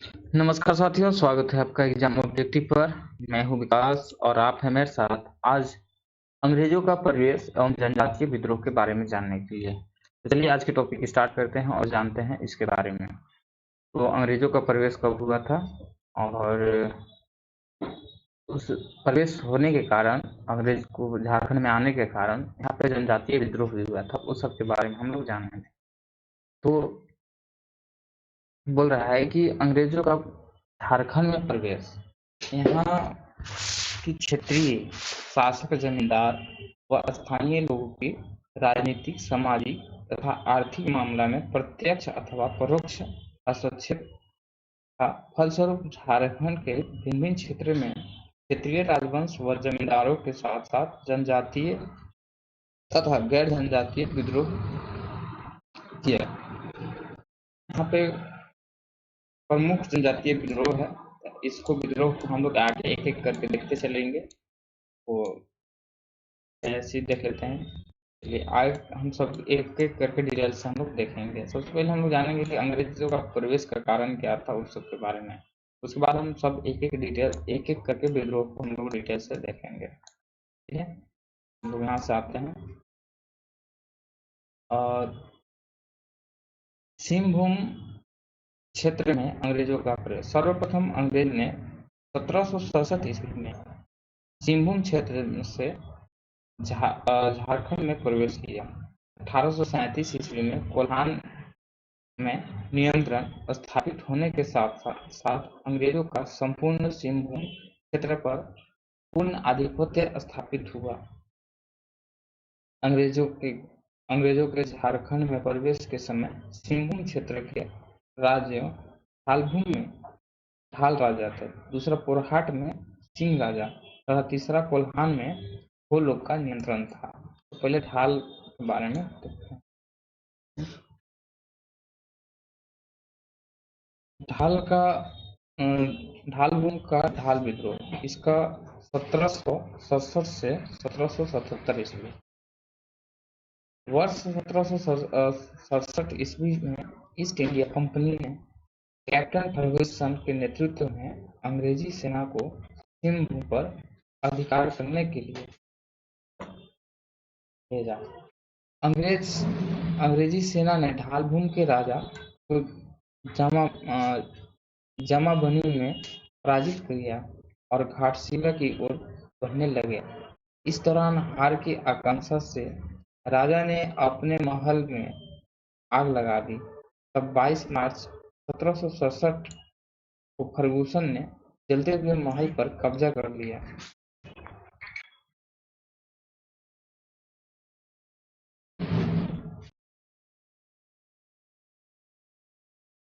नमस्कार साथियों, स्वागत है आपका एग्जाम ऑब्जेक्टिव पर। मैं हूं विकास और आप हैं मेरे साथ आज अंग्रेजों का प्रवेश एवं जनजातीय विद्रोह के बारे में जानने के लिए। तो चलिए आज के टॉपिक स्टार्ट करते हैं और जानते हैं इसके बारे में। तो अंग्रेजों का प्रवेश कब हुआ था और उस प्रवेश होने के कारण अंग्रेज को झारखंड में आने के कारण यहाँ पे जनजातीय विद्रोह भी हुआ था, उस सब के बारे में हम लोग जानेंगे। तो बोल रहा है कि अंग्रेजों का झारखंड में प्रवेश यहाँ की क्षेत्रीय शासक जमींदार व स्थानीय लोगों की राजनीतिक, सामाजिक तथा आर्थिक मामला में प्रत्यक्ष अथवा परोक्ष हस्तक्षेप था। फलस्वरूप झारखंड के भिन्न क्षेत्र में क्षेत्रीय राजवंश व जमींदारों के साथ साथ जनजातीय तथा गैर जनजातीय विद्रोह किया। यहाँ पे प्रमुख जनजातीय विद्रोह है, इसको विद्रोह को हम लोग आगे एक एक करके देखते चलेंगे। तो ऐसे देख लेते हैं। चलिए आज हम सब एक एक करके डिटेल से हम लोग देखेंगे। सबसे पहले हम लोग जानेंगे कि अंग्रेजों का प्रवेश का कारण क्या था, उस सब के बारे में। उसके बाद हम सब एक एक करके विद्रोह को हम लोग डिटेल से देखेंगे। ठीक है, हम लोग यहाँ से आते हैं और सिंहभूम क्षेत्र में अंग्रेजों का प्रवेश। सर्वप्रथम अंग्रेज ने 1767 ईस्वी में सिंहभूम क्षेत्र से झारखंड में प्रवेश किया। 1837 ईस्वी में कोल्हान में नियंत्रण स्थापित होने के साथ साथ अंग्रेजों का संपूर्ण सिंहभूम क्षेत्र पर पूर्ण आधिपत्य स्थापित हुआ। अंग्रेजों के झारखंड में प्रवेश के समय सिंहभूम क्षेत्र के राज्यों ढालभूम में ढाल राजा थे, दूसरा पोरहाट में सिंह राजा तथा तीसरा कोल्हान में हो लोग का नियंत्रण था। तो पहले ढाल के बारे में देखते हैं। ढालभूम का ढाल विद्रोह, इसका 1767 से 1777 ईस्वी। वर्ष 1767 ईस्वी में ईस्ट इंडिया कंपनी ने कैप्टन फर्गुसन के नेतृत्व में अंग्रेजी सेना को सिंहभूम पर अधिकार करने के लिए भेजा। अंग्रेजी सेना ने ढालभूम के राजा को जमाबनी में पराजित किया और घाटशिला की ओर बढ़ने लगे। इस दौरान हार की आशंका से राजा ने अपने महल में आग लगा दी। तब 22 मार्च 1767 को फर्गुसन ने जलते हुए महल पर कब्जा कर लिया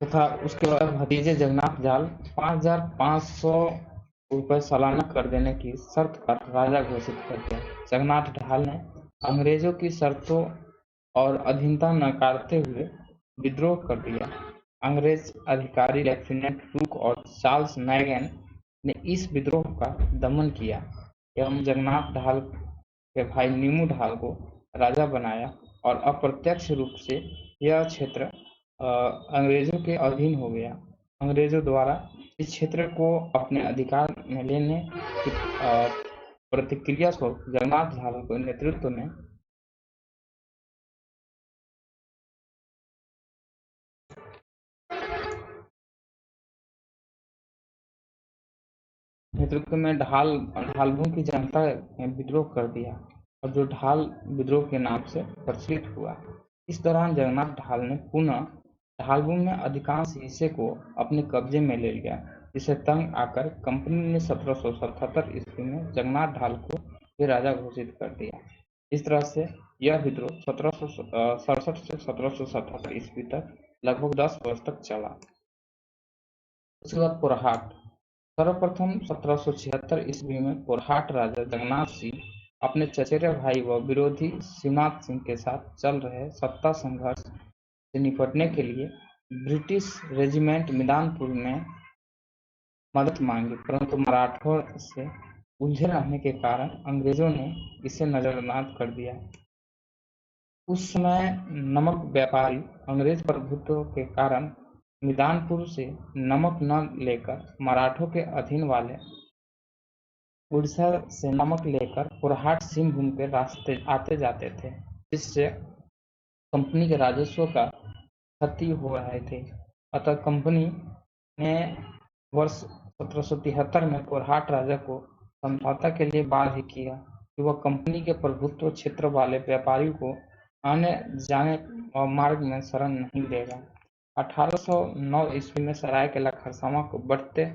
तथा उसके बाद भतीजे जगन्नाथ जाल 5,500 रुपये सालाना कर देने की शर्त पर राजा घोषित कर दिया। जगन्नाथ ढाल ने अंग्रेजों की शर्तों और अधीनता नकारते हुए विद्रोह कर दिया। अंग्रेज अधिकारी लेफ्टिनेंट रूक और चार्ल्स मैगन ने इस विद्रोह का दमन किया एवं जगन्नाथ ढाल के भाई नीमू ढाल को राजा बनाया और अप्रत्यक्ष रूप से यह क्षेत्र अंग्रेजों के अधीन हो गया। अंग्रेजों द्वारा इस क्षेत्र को अपने अधिकार में लेने की प्रतिक्रिया स्वरूप जगन्नाथ ढाल के नेतृत्व में ढालभूम की जनता ने विद्रोह कर दिया और जो ढाल विद्रोह के नाम से प्रचलित हुआ। इस दौरान जगन्नाथ ढाल ने पुनः ढालभूम में अधिकांश हिस्से को अपने कब्जे में ले लिया, जिसे तंग आकर कंपनी ने 1777 ईस्वी में जगन्नाथ ढाल को फिर राजा घोषित कर दिया। इस तरह से यह विद्रोह 1767 से 1777 ईस्वी तक लगभग 10 वर्ष तक चला। उसके बाद पोरहाट। सर्वप्रथम 1776 ईस्वी में पोरहाट राजा जगन्नाथ सिंह अपने चचेरे भाई व विरोधी शिवनाथ सिंह के साथ चल रहे सत्ता संघर्ष से निपटने के लिए ब्रिटिश रेजिमेंट मिदानपुर में मदद मांगी, परंतु मराठों से उलझे रहने के कारण अंग्रेजों ने इसे नजरअंदाज कर दिया। उस समय नमक व्यापारी अंग्रेज प्रभुत्व के कारण मिदानपुर से नमक न लेकर मराठों के अधीन वाले उड़ीसा से नमक लेकर पुरहाट सिंहभूम के रास्ते आते जाते थे, जिससे कंपनी के राजस्व का क्षति हो रहे थे। अतः कंपनी ने वर्ष 1773 में पुरहाट राजा को समझौता के लिए बाध्य किया कि वह कंपनी के प्रभुत्व क्षेत्र वाले व्यापारियों को आने जाने और मार्ग में शरण नहीं देगा। 1809 ईस्वी में सरायकेला खरसावां को बढ़ते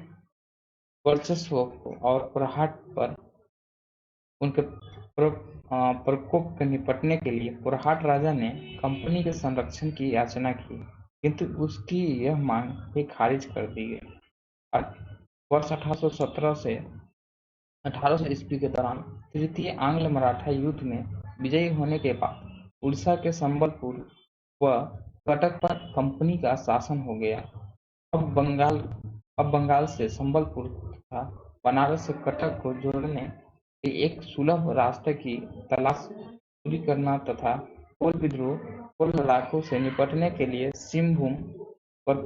वर्चस्व और पुरहाट पर उनके प्रकोप से निपटने के लिए पुरहाट राजा ने कंपनी के संरक्षण की याचना की, किंतु उसकी यह मांग भी खारिज कर दी गई। वर्ष 1817 से 1800 ईस्वी के दौरान तृतीय आंग्ल मराठा युद्ध में विजयी होने के बाद उड़ीसा के संबलपुर व कटक पर कंपनी का शासन हो गया। अब बंगाल से संबलपुर तथा बनारस से कटक को जोड़ने के एक सुलभ रास्ते की तलाश पूरी करना तथा कोल विद्रोह कोल लड़ाकों से निपटने के लिए सिंहभूम पर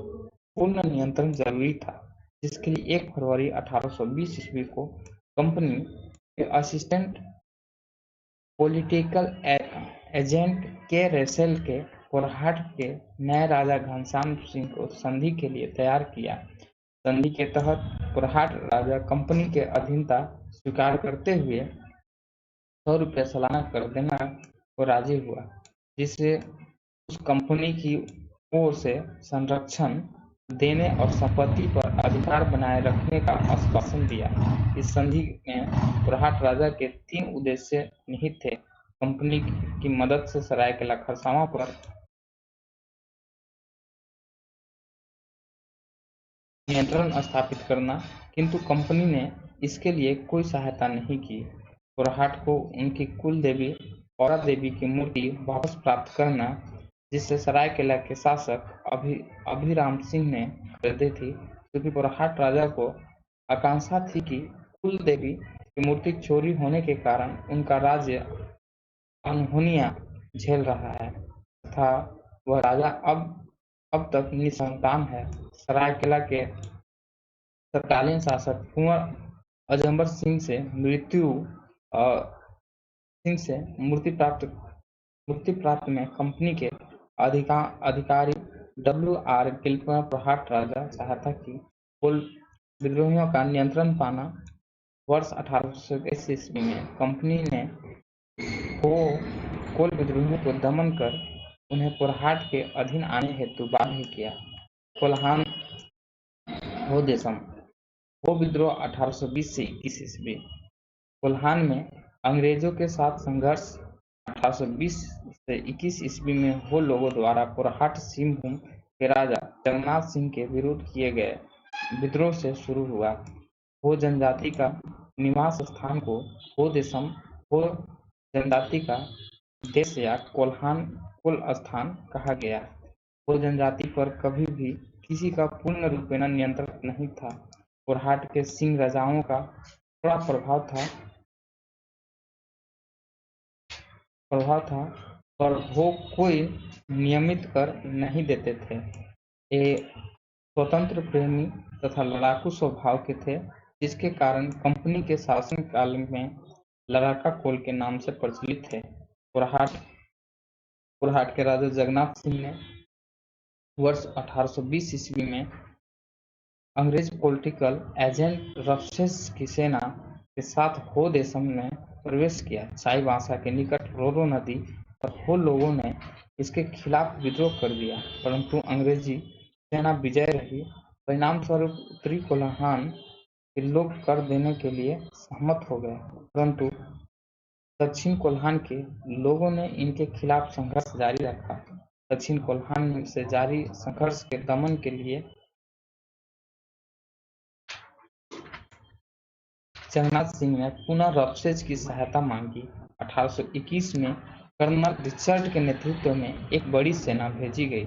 पूर्ण नियंत्रण जरूरी था, जिसके लिए 1 फरवरी 1820 ईस्वी को कंपनी के असिस्टेंट पॉलिटिकल एजेंट के रेसेल के पुरहाट के नए राजा घनश्याम सिंह को संधि के लिए तैयार किया। संधि के तहत पुरहाट राजा कंपनी के अधीनता स्वीकार करते हुए 100 रुपये सालाना कर देना को राजी हुआ, जिससे उस कंपनी की ओर से संरक्षण देने और संपत्ति पर अधिकार बनाए रखने का आश्वासन दिया। इस संधि में पुरहाट राजा के 3 उद्देश्य निहित थे: कंपनी की मदद से सरायकेला खरसावां पर नियंत्रण स्थापित करना, किंतु कंपनी ने इसके लिए कोई सहायता नहीं की। पुरहाट को उनकी कुल देवी औरा देवी की मूर्ति वापस प्राप्त करना, जिससे सरायकेला के शासक अभिराम सिंह ने खरीदी थी, क्योंकि पुरहाट राजा को आकांक्षा थी कि कुल देवी की मूर्ति चोरी होने के कारण उनका राज्य अनहोनियां झेल रहा है तथा वह राजा अब तक निसंतान है। सरायकेला के तत्कालीन शासक कुंवर अजम्बर सिंह से मुक्ति प्राप्त में कंपनी के अधिकारी W.R. गिल्डमर पुरहाट राजा चाहता कि कोल विद्रोहियों का नियंत्रण पाना। वर्ष 1821 ईस्वी में कंपनी ने कोल विद्रोहियों को दमन कर उन्हें पुरहाट के अधीन आने हेतु बाध्य किया। कोल्हान हो देशम वो विद्रोह 1820 से 21 ईस्वी। कोल्हान में अंग्रेजों के साथ संघर्ष 1820 से 21 ईस्वी में हो लोगों द्वारा पुरहाट सिंहभूम के राजा जगन्नाथ सिंह के विरुद्ध किए गए विद्रोह से शुरू हुआ। हो जनजाति का निवास स्थान को हो देशम, हो जनजाति का देश या कोल्हान कुल स्थान कहा गया। हो जनजाति पर कभी भी किसी का पूर्ण रूपेण नियंत्रण नहीं था। पुरहाट के सिंह राजाओं का बड़ा प्रभाव था पर वो कोई नियमित कर नहीं देते थे। ये स्वतंत्र प्रेमी तथा लड़ाकू स्वभाव के थे, जिसके कारण कंपनी के शासन काल में लड़ाका कोल के नाम से प्रचलित थे। पुरहाट के राजा जगन्नाथ सिंह ने वर्ष 1820 ईस्वी में अंग्रेज पॉलिटिकल एजेंट रफसेस की सेना के साथ हो देशम में प्रवेश किया। चाईबासा के निकट रोरो नदी पर हो लोगों ने इसके खिलाफ विद्रोह कर दिया, परंतु अंग्रेजी सेना विजय रही। परिणाम स्वरूप उत्तरी कोल्हान के लोग कर देने के लिए सहमत हो गए, परंतु दक्षिण कोल्हान के लोगों ने इनके खिलाफ संघर्ष जारी रखा। दक्षिण कोल्हान से जारी संघर्ष के दमन के लिए जगन्नाथ सिंह ने पुनः रफसेज की सहायता मांगी। 1821 में कर्नल रिचर्ड के नेतृत्व में एक बड़ी सेना भेजी गई।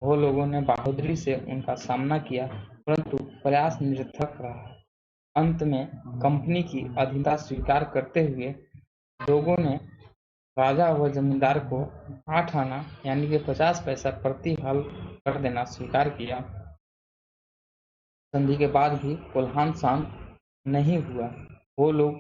वो लोगों ने बहादुरी से उनका सामना किया, परंतु प्रयास निरर्थक रहा। अंत में कंपनी की अधीनता स्वीकार करते हुए लोगों ने राजा व जमींदार को 8 आना यानी कि 50 पैसा प्रति हल कर देना स्वीकार किया। संधि के बाद भी कोल्हान शांत नहीं हुआ। वो लोगों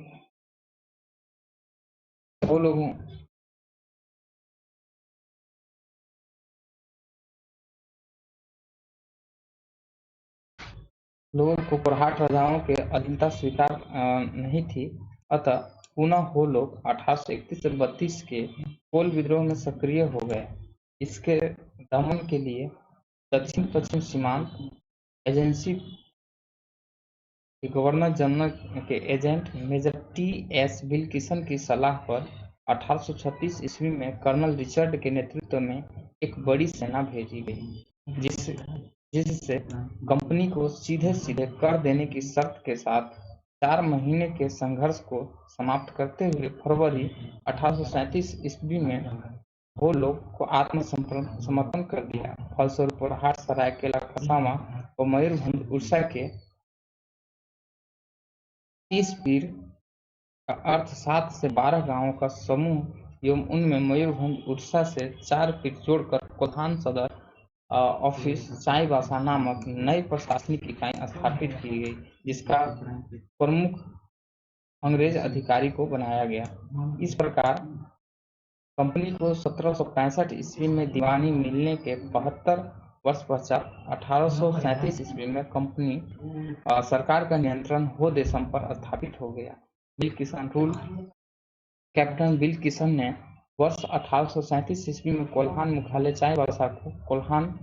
को कोरहाट राजाओं के अधीनता स्वीकार नहीं थी। अतः पुनः वो लोग 1831 से 32 के कोल विद्रोह में सक्रिय हो गए। इसके दमन के लिए दक्षिण पश्चिम सीमांत एजेंसी के गवर्नर जनरल के एजेंट मेजर टी.एस. विल्किसन की सलाह पर 1836 ईस्वी में कर्नल रिचर्ड के नेतृत्व में एक बड़ी सेना भेजी गई, जिससे कंपनी को सीधे सीधे कर देने की शर्त के साथ 4 महीने के संघर्ष को समाप्त करते हुए फरवरी 1837 ईस्वी में वो लोग को आत्मसमर्पण कर दिया। फलस्वरूप कोरहाट, सरायकेला, खसावा और मयूरभंज उड़ीसा के 30 पीर का अर्थ 7 से 12 गांवों का समूह एवं उनमें मयूरभंज उड़ीसा से 4 पीर जोड़कर कोल्हान सदर ऑफिस चाईबासा नामक नई प्रशासनिक इकाई स्थापित की गई, जिसका प्रमुख अंग्रेज अधिकारी को बनाया गया। इस प्रकार कंपनी को 1765 ईस्वी में दीवानी मिलने के 72 वर्ष पश्चात 1837 ईस्वी में कंपनी सरकार का नियंत्रण हो देशम पर स्थापित हो गया। Wilkinson rule. कैप्टन विल्किसन ने वर्ष 1837 ईस्वी में कोल्हान मुख्यालय चाईबासा को कोल्हान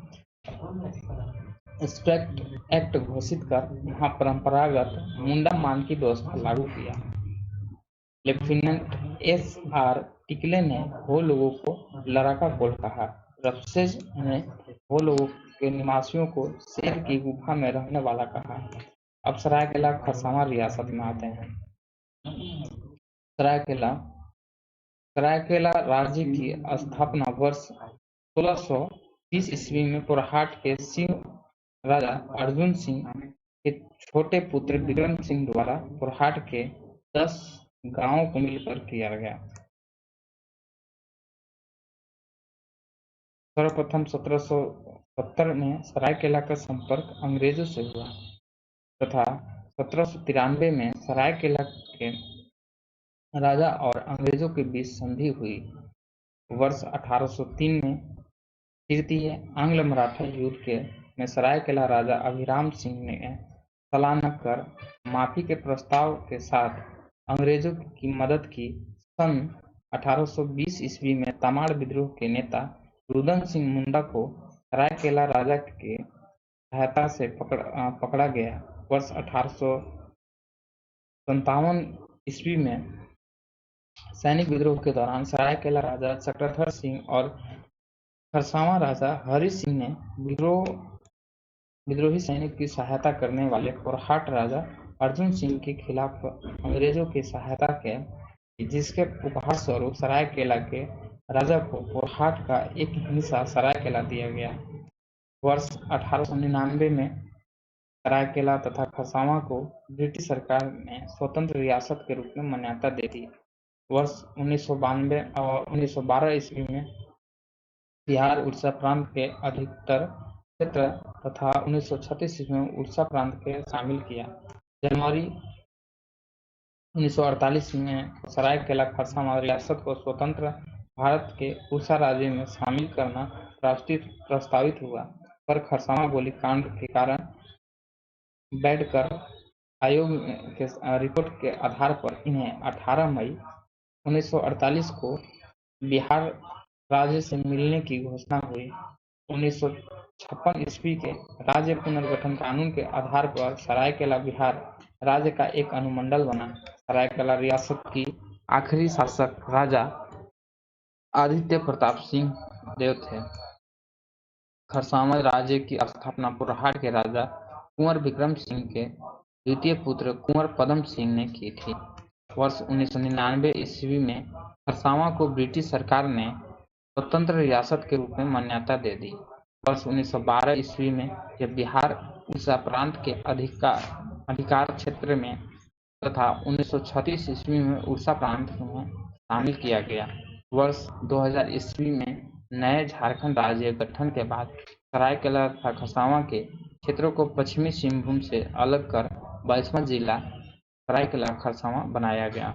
स्ट्रैक्ट एक्ट घोषित कर वहां परंपरागत मुंडा मान की व्यवस्था लागू किया। Lieutenant SR. टिकले ने वो लोगों को लड़ाका कोल कहा। रफसेज ने वो लोगों के निवासियों को शेर की गुफा में रहने वाला कहा। अब सरायकेला खरसावां रियासत में आते हैं। सरायकेला राज्य की स्थापना वर्ष 1630 ईस्वी में कोरहाट के सिंह राजा अर्जुन सिंह के छोटे पुत्र विक्रम सिंह द्वारा कोरहाट के 10 गांवों को मिलकर किया गया। सर्वप्रथम 1770 में सरायकेला का संपर्क अंग्रेजों से हुआ तथा 1793 में सरायकेला के राजा और अंग्रेजों के बीच संधि हुई। वर्ष 1803 में तृतीय आंग्ल मराठा युद्ध में सरायकेला राजा अभिराम सिंह ने सलाना कर माफी के प्रस्ताव के साथ अंग्रेजों की मदद की। सन 1820 ईस्वी में तमाड़ विद्रोह के नेता रुदन सिंह मुंडा को सरायकेला राजा के सहायता से पकड़ा गया। वर्ष 1857 ईस्वी में सैनिक विद्रोह के दौरान सरायकेला राजा चक्रधर सिंह और खरसावां राजा हरि सिंह ने विद्रोही सैनिक की सहायता करने वाले कोरहाट राजा अर्जुन सिंह के खिलाफ अंग्रेजों की सहायता की, जिसके उपहार स्वरूप सरायकेला के राजा को कोरहाट का एक हिस्सा सरायकेला दिया गया। वर्ष 1899 में सरायकेला तथा खरसावां को ब्रिटिश सरकार ने स्वतंत्र रियासत के रूप में मान्यता दे दी। वर्ष 1992 और 1912 ईस्वी में बिहार उड़ीसा प्रांत के अधिकतर क्षेत्र तथा 1936 ईस्वी में उड़ीसा प्रांत के शामिल किया। जनवरी 1948 में सरायकेला खरसावां रियासत को स्वतंत्र भारत के उड़ीसा राज्य में शामिल करना प्रस्तावित हुआ, पर खरसावां गोलीकांड के कारण बैडकर आयोग के रिपोर्ट के आधार पर इन्हें 18 मई 1948 को बिहार राज्य से मिलने की घोषणा हुई। 1956 ईस्वी के राज्य पुनर्गठन कानून के आधार पर सरायकेला बिहार राज्य का एक अनुमंडल बना। सरायकेला रियासत की आखिरी शासक राजा आदित्य प्रताप सिंह देव थे। खरसावां राज्य की स्थापना कोरहाट के राजा कुंवर विक्रम सिंह के द्वितीय पुत्र कुंवर पदम सिंह ने की थी। वर्ष 1999 ईस्वी में खरसावां को ब्रिटिश सरकार ने स्वतंत्र रियासत के रूप में मान्यता दे दी। वर्ष 1912 ईस्वी में जब बिहार उड़ीसा प्रांत के अधिकार क्षेत्र में तथा 1936 ईस्वी में उड़ीसा प्रांत में शामिल किया गया। वर्ष 2000 ईस्वी में नए झारखंड राज्य गठन के बाद सरायकेला तथा खरसावां के क्षेत्रों को पश्चिमी सिंहभूम से अलग कर 22वां जिला सरायकेला खरसावां बनाया गया।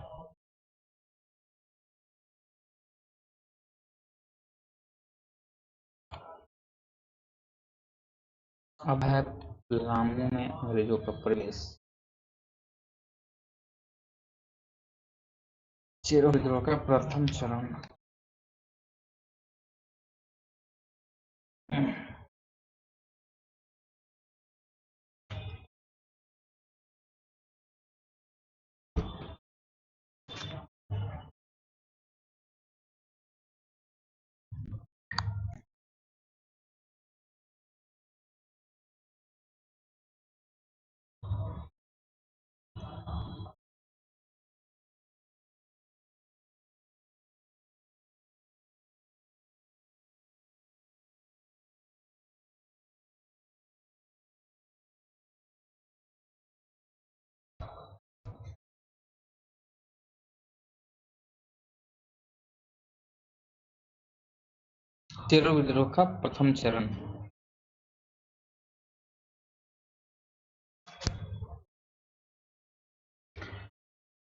अब है पलामू में अंग्रेजों का प्रवेश। चेरो विद्रोह का प्रथम चरण। चेरो विद्रोह का प्रथम चरण।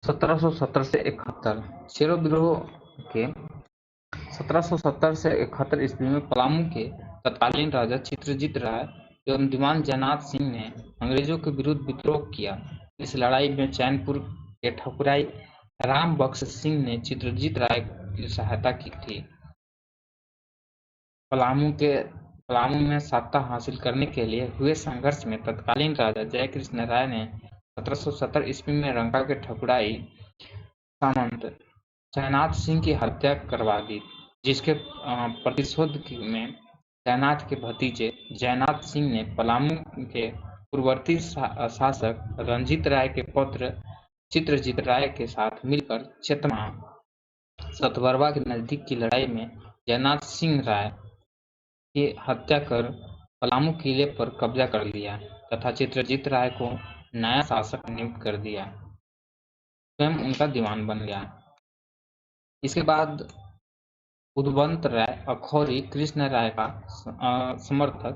(1770 से 71) चेरो विद्रोह के 1770 से 71 ईस्वी में पलामू के तत्कालीन राजा चित्रजीत राय एवं दीवान जयनाथ सिंह ने अंग्रेजों के विरुद्ध विद्रोह किया। इस लड़ाई में चैनपुर के ठकुराई राम बख्श सिंह ने चित्रजीत राय की सहायता की थी। पलामू में सत्ता हासिल करने के लिए हुए संघर्ष में तत्कालीन राजा जयकृष्ण राय ने 1770 ईस्वी में रंका के ठकुराई सामंत जयनाथ सिंह की हत्या करवा दी, जिसके प्रतिशोध में जयनाथ के भतीजे जयनाथ सिंह ने पलामू के पूर्ववर्ती शासक रंजीत राय के पुत्र चित्रजीत राय के साथ मिलकर चेतमा सतबरवा के नजदीक की लड़ाई में जयनाथ सिंह राय की हत्या कर पलामू किले पर कब्जा कर लिया तथा चित्रजीत राय को नया शासक नियुक्त कर दिया, स्वयं उनका दीवान बन गया। इसके बाद उदवंत राय अखौरी कृष्ण राय का समर्थक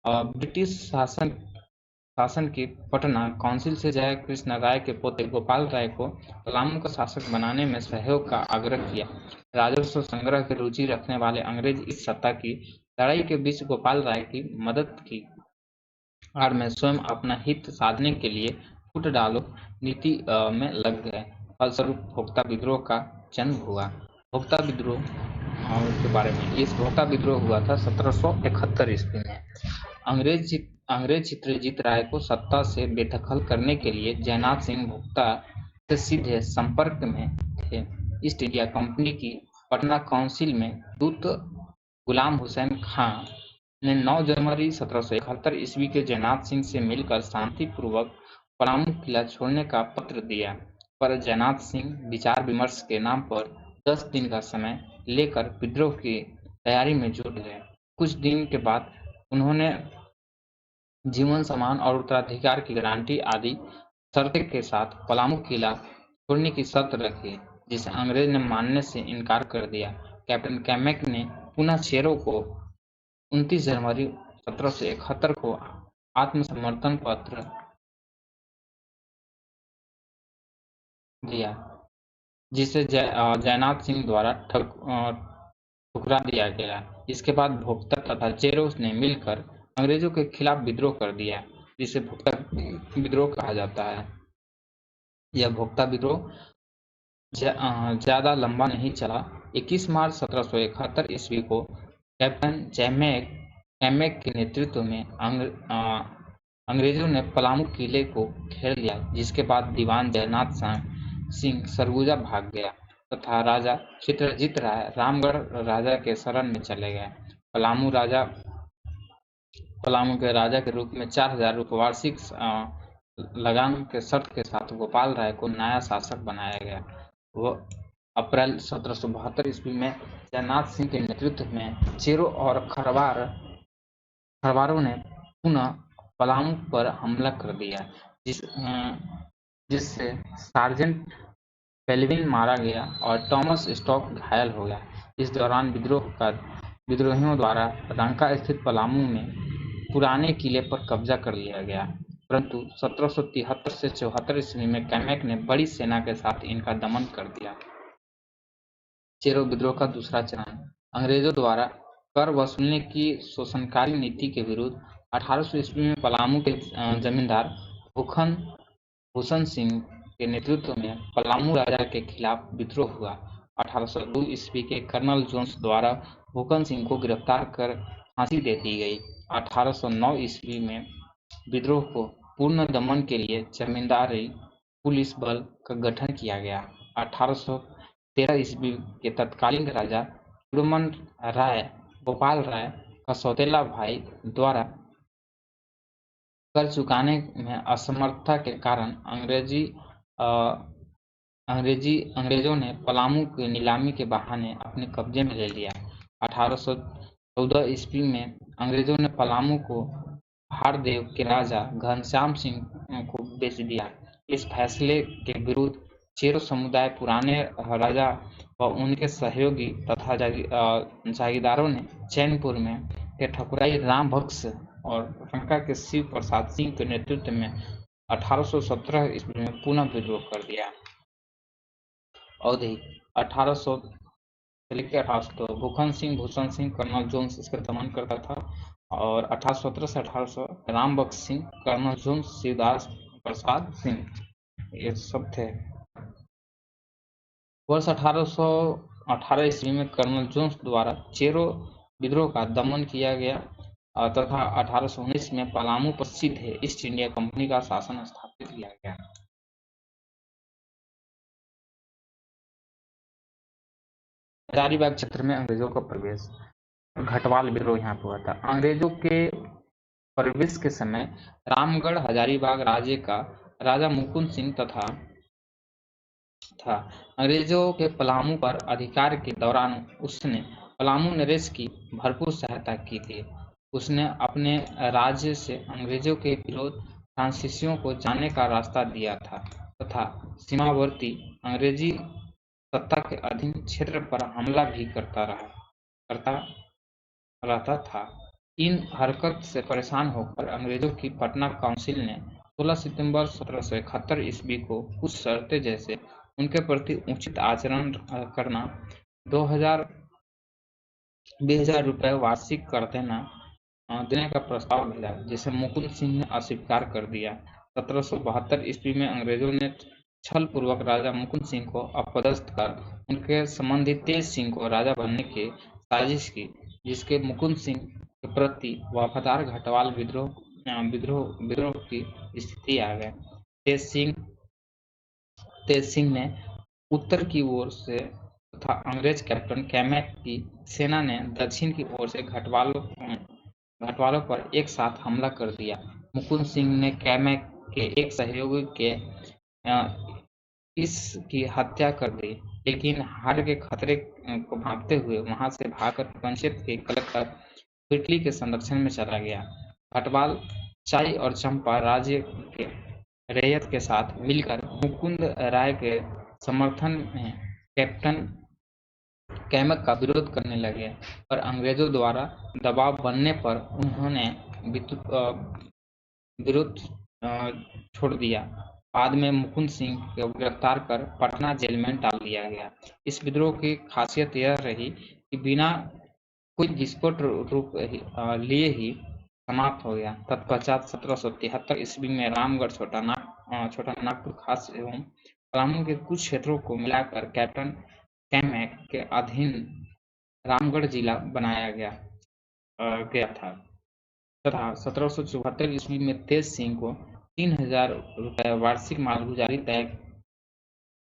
ब्रिटिश शासन की पटना काउंसिल से जय कृष्ण राय के पोते गोपाल राय को पलामू का शासक बनाने में सहयोग का आग्रह किया। राजस्व संग्रह की रुचि रखने वाले अंग्रेज इस सत्ता की लड़ाई के बीच गोपाल राय की मदद की आड़ में स्वयं अपना हित साधने के लिए फूट डालो नीति में लग गए। फलस्वरूप भोक्ता विद्रोह का जन्म हुआ। भोक्ता विद्रोह के बारे में, इस भोक्ता विद्रोह हुआ था 1771 ईस्वी में। अंग्रेज चित्रजीत राय को सत्ता से बेदखल करने के लिए जयनाथ सिंह भोक्ता से सीधे संपर्क में थे। ईस्ट इंडिया कंपनी की पटना काउंसिल में दूत गुलाम हुसैन खां ने 9 जनवरी 1771 ईस्वी के जयनाथ सिंह से मिलकर शांतिपूर्वक पलामू किला छोड़ने का पत्र दिया, पर जयनाथ सिंह विचार विमर्श के नाम पर 10 दिन का समय लेकर विद्रोह की तैयारी में जुट गए। कुछ दिन के बाद उन्होंने जीवन सम्मान और उत्तराधिकार की गारंटी आदि शर्तें के साथ पलामू किला छोड़ने की शर्त रखी, जिसे अंग्रेज ने मानने से इनकार कर दिया। कैप्टन कैमेक ने पुनः चेरो को 29 जनवरी 1771 को आत्मसमर्पण पत्र दिया, जिसे जयनाथ सिंह द्वारा ठुकरा दिया गया। इसके बाद भोक्ता तथा चेरो ने मिलकर अंग्रेजों के खिलाफ विद्रोह कर दिया, जिसे भोक्ता विद्रोह कहा जाता है। यह भोक्ता विद्रोह ज्यादा लंबा नहीं चला। 21 मार्च 1771 ईस्वी को कैप्टन कैमेक के नेतृत्व में अंग्रेजों ने पलामू किले को घेर लिया, जिसके बाद दीवान जयनाथ सिंह सरगुजा भाग गया तथा राजा चित्रजीत राय रामगढ़ राजा के शरण में चले गए। पलामू के राजा के रूप में 4000 रुपये वार्षिक लगान के शर्त के साथ गोपाल राय को नया शासक बनाया गया। वह अप्रैल 1772 ईस्वी में जयनाथ सिंह के नेतृत्व में चेरो और खरवारों ने पुनः पलामू पर हमला कर दिया, जिससे सार्जेंट पेल्विन मारा गया और थॉमस स्टॉक घायल हो गया। इस दौरान विद्रोहियों द्वारा रंका स्थित पलामू में पुराने किले पर कब्जा कर लिया गया, परंतु 1773 से 74 ईस्वी में कैमेक ने बड़ी सेना के साथ इनका दमन कर दिया। चेरो विद्रोह का दूसरा चरण। अंग्रेजों द्वारा कर वसूलने की शोषणकारी नीति के विरुद्ध 1800 ईस्वी में पलामू के जमींदार भूषण सिंह के नेतृत्व में पलामू राजा के खिलाफ विद्रोह हुआ। 1802 ईस्वी के कर्नल जोन्स द्वारा भूषण सिंह को गिरफ्तार कर फांसी दे दी गई। 1809 ईस्वी में विद्रोह को पूर्ण दमन के लिए जमींदारी पुलिस बल का गठन किया गया। 1813 ईस्वी के तत्कालीन राजा गोपाल राय का सौतेला भाई द्वारा कर चुकाने में असमर्थता के कारण अंग्रेजों ने पलामू की नीलामी के बहाने अपने कब्जे में ले लिया। 1814 ईस्वी में अंग्रेजों ने पलामू को भारदेव के राजा घनश्याम सिंह को बेच दिया। इस फैसले के विरुद्ध चेरो समुदाय पुराने राजा व उनके सहयोगी तथा जागीरदारों ने चैनपुर में के ठकुराई राम बख्श और रंका के शिव प्रसाद सिंह के नेतृत्व में 1817 ईस्वी में पुनः विद्रोह कर दिया। अवधि 1800 से लेकर 1800 भूषण सिंह कर्नल जोन्स इसका दमन करता था, और 1817 से 1800 राम बख्श सिंह, कर्नल जोन्स, शिवदास प्रसाद सिंह, ये सब थे। वर्ष 1818 ईस्वी में कर्नल जोन्स द्वारा चेरो विद्रोह का दमन किया गया तथा 1819 में पलामू पर सीधे ईस्ट इंडिया कंपनी का शासन स्थापित किया गया। हजारीबाग क्षेत्र में अंग्रेजों का प्रवेश। घटवाल विद्रोह यहाँ पर हुआ था। अंग्रेजों के प्रवेश के समय रामगढ़ हजारीबाग राज्य का राजा मुकुंद सिंह था। अंग्रेजों के पलामू पर अधिकार के दौरान उसने पलामू नरेश की भरपूर सहायता की थी। उसने अपने राज्य से अंग्रेजों के विरोध फ्रांसीसियों को जाने का रास्ता दिया था तथा सीमावर्ती अंग्रेजी सत्ता के अधीन क्षेत्र पर हमला भी करता रहता था। इन हरकत से परेशान होकर अंग्रेजों की पटना काउंसिल ने 16 सितंबर 1771 ईस्वी को कुछ शर्तें जैसे उनके प्रति उचित आचरण करना, 2000 रुपये वार्षिक कर देने का प्रस्ताव भेजा, जिसे मुकुंद सिंह ने अस्वीकार कर दिया। 1772 ईस्वी में अंग्रेजों ने छल पूर्वक राजा मुकुंद सिंह को अपदस्थ कर उनके संबंधी तेज सिंह को राजा बनने की साजिश की, जिसके मुकुंद सिंह के प्रति वफादार घटवाल विद्रोह की स्थिति आ गई। तेज सिंह ने उत्तर की ओर से तथा अंग्रेज कैप्टन कैमेक की सेना ने दक्षिण की ओर से घटवालों पर एक साथ हमला कर दिया। मुकुंद सिंह ने कैमेक के एक सहयोगी के इसकी हत्या कर दी, लेकिन हार के खतरे को भांपते हुए वहां से भागकर पंचायत के कलेक्टर पिटली के संरक्षण में चला गया। घटवाल चाई और चंपा राज्य के रैयत के साथ मिलकर मुकुंद राय के समर्थन में कैप्टन कैमक का विरोध करने लगे, पर अंग्रेजों द्वारा दबाव बनने पर उन्होंने विरोध छोड़ दिया। बाद में मुकुंद सिंह को गिरफ्तार कर पटना जेल में डाल दिया गया। इस विद्रोह की खासियत यह रही कि बिना कोई विस्फोट रूप लिए ही समाप्त हो गया। तत्पश्चात 1773 ईस्वी में रामगढ़, छोटा नागपुर खास एवं पलामू के कुछ क्षेत्रों को मिलाकर कैप्टन कैमेक के अधीन रामगढ़ जिला बनाया गया था तथा 1774 ईस्वी में तेज सिंह को 3000 रुपये वार्षिक मालगुजारी तय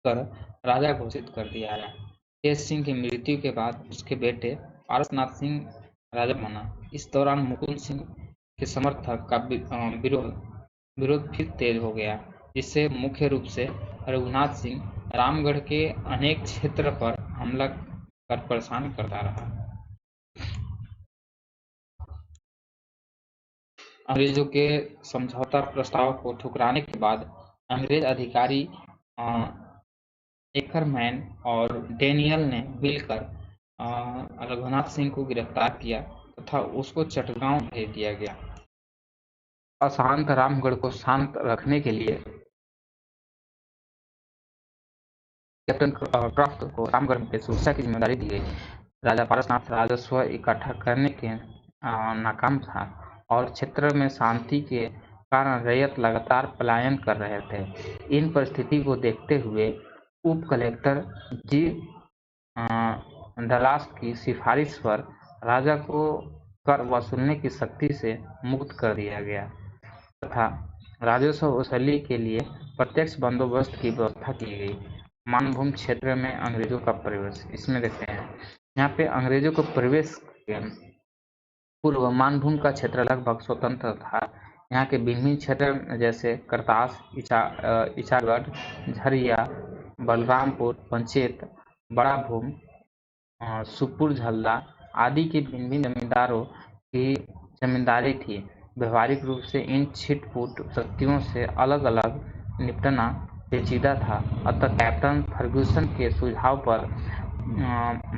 कर राजा घोषित कर दिया गया। तेज सिंह की मृत्यु के बाद उसके बेटे पारसनाथ सिंह राजा बना। इस दौरान मुकुंद सिंह के समर्थक का विरोध फिर तेज हो गया, जिससे मुख्य रूप से रघुनाथ सिंह रामगढ़ के अनेक क्षेत्र पर हमला कर परेशान करता रहा। अंग्रेजों के समझौता प्रस्ताव को ठुकराने के बाद अंग्रेज अधिकारी एकरमैन और डेनियल ने मिलकर रघुनाथ सिंह को गिरफ्तार किया तथा उसको चटगांव भेज दिया गया। अशांत रामगढ़ को शांत रखने के लिए कैप्टन क्रॉफ्ट को रामगढ़ में सुरक्षा की जिम्मेदारी दी गई। राजा पारसनाथ राजस्व इकट्ठा करने के नाकाम था और क्षेत्र में शांति के कारण रैयत लगातार पलायन कर रहे थे। इन परिस्थिति को देखते हुए उप कलेक्टर जी डलास की सिफारिश पर राजा को कर वसूलने की शक्ति से मुक्त कर दिया गया तथा राजस्व वसूली के लिए प्रत्यक्ष बंदोबस्त की व्यवस्था की गई। मानभूम क्षेत्र में अंग्रेजों का प्रवेश, इसमें देखते हैं यहाँ पे अंग्रेजों को प्रवेश के पूर्व मानभूम का क्षेत्र लगभग स्वतंत्र था। यहाँ के विभिन्न क्षेत्र जैसे करतास, इचागढ़, झरिया, बलरामपुर, पंचेत, बड़ा भूम, सुपुर, झल्दा आदि के भिन्न जमींदारों की जमींदारी थी। व्यवहारिक रूप से इन छिटपुट शक्तियों से अलग अलग निपटना पेचीदा था। अतः कैप्टन फर्गुसन के सुझाव पर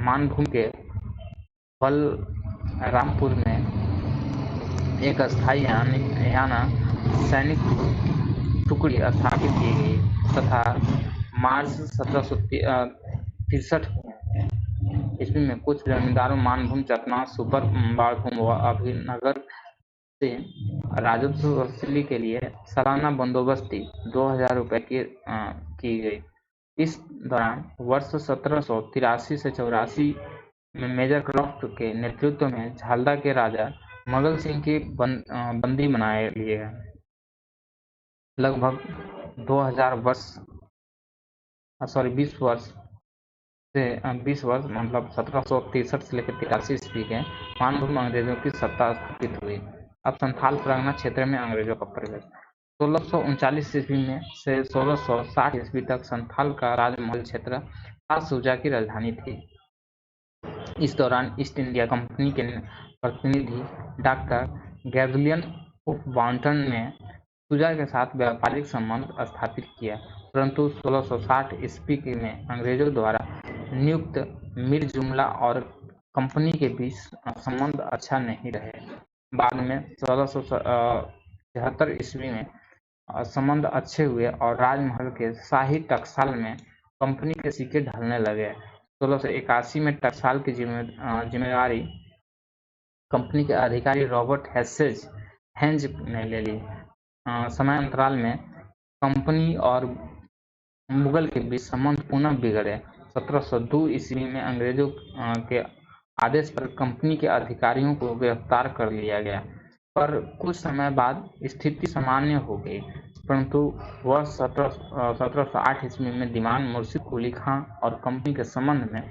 मानभूम के बलरामपुर में एक अस्थायी याना सैनिक टुकड़ी स्थापित की गई तथा मार्च 1763 ईस्वी में कुछ जमींदारों मानभूम, चतना, सुपर बाड़भूम व अभिनगर से राजस्व वसूली के लिए सालाना बंदोबस्ती 2000 रुपये की गई। इस दौरान वर्ष 1783 से 84 में मेजर क्रॉफ्ट के नेतृत्व में झालदा के राजा मगल सिंह की बंदी बनाए लिए गए। लगभग 20 वर्ष मतलब 1763 से लेकर 83 ईस्वी के मानभूम अंग्रेजों की सत्ता स्थापित हुई। अब संथाल परगना क्षेत्र में अंग्रेजों का प्रवेश 1639 ईस्वी में से 1660 ईस्वी तक संथाल का राजमहल क्षेत्र सूजा की राजधानी थी। इस दौरान ईस्ट इंडिया कंपनी के प्रतिनिधि डॉक्टर गैब्रियल बाउंटन ने सूजा के साथ व्यापारिक संबंध स्थापित किया, परंतु 1660 ईस्वी में अंग्रेजों द्वारा नियुक्त मीर जुमला और कंपनी के बीच संबंध अच्छा नहीं रहे। बाद में 1673 ईस्वी में संबंध अच्छे हुए और राजमहल के शाही टकसाल में कंपनी के सिक्के ढलने लगे। 1681 में टकसाल की जिम्मेदारी कंपनी के अधिकारी रॉबर्ट हेंज ने ले ली। समय अंतराल में कंपनी और मुगल के बीच संबंध पुनः बिगड़े। 1702 ईस्वी में अंग्रेजों के आदेश पर कंपनी के अधिकारियों को गिरफ्तार कर लिया गया, पर कुछ समय बाद स्थिति सामान्य हो गई। परंतु वर्ष 1708 ईस्वी में दीवान मुर्शिद कुली खां और कंपनी के संबंध में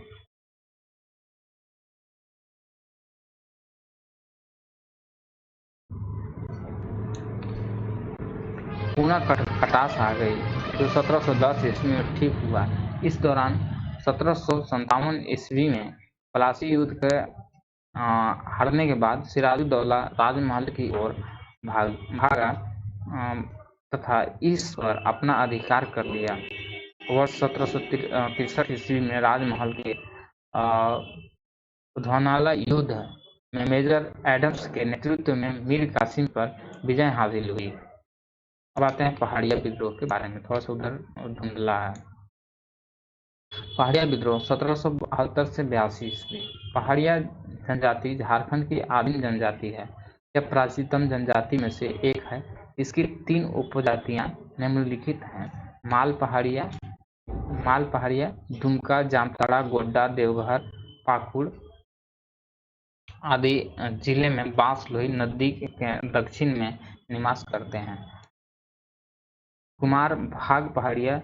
पुनः खटास आ गई, जो 1710 ईस्वी में ठीक हुआ। इस दौरान 1757 ईस्वी में पलासी युद्ध के हारने के बाद सिराजुद्दौला राजमहल की ओर भागा तथा इस पर अपना अधिकार कर लिया। वर्ष 1763 ईस्वी में राजमहल के उधौनाला युद्ध में मेजर एडम्स के नेतृत्व में मीर कासिम पर विजय हासिल हुई। अब आते हैं पहाड़िया विद्रोह के बारे में, थोड़ा सा उधर धुंधला है। पहाड़िया विद्रोह 1772 से 82 ईस्वी। पहाड़िया जनजाति झारखंड की आदिम जनजाति है। यह प्राचीनतम जनजाति में से एक है। इसकी 3 उपजातियां निम्नलिखित हैं: माल पहाड़िया, दुमका, जामताड़ा, गोड्डा, देवघर, पाकुड़ आदि जिले में बांसलोई नदी के दक्षिण में निवास करते हैं। कुमार भाग पहाड़िया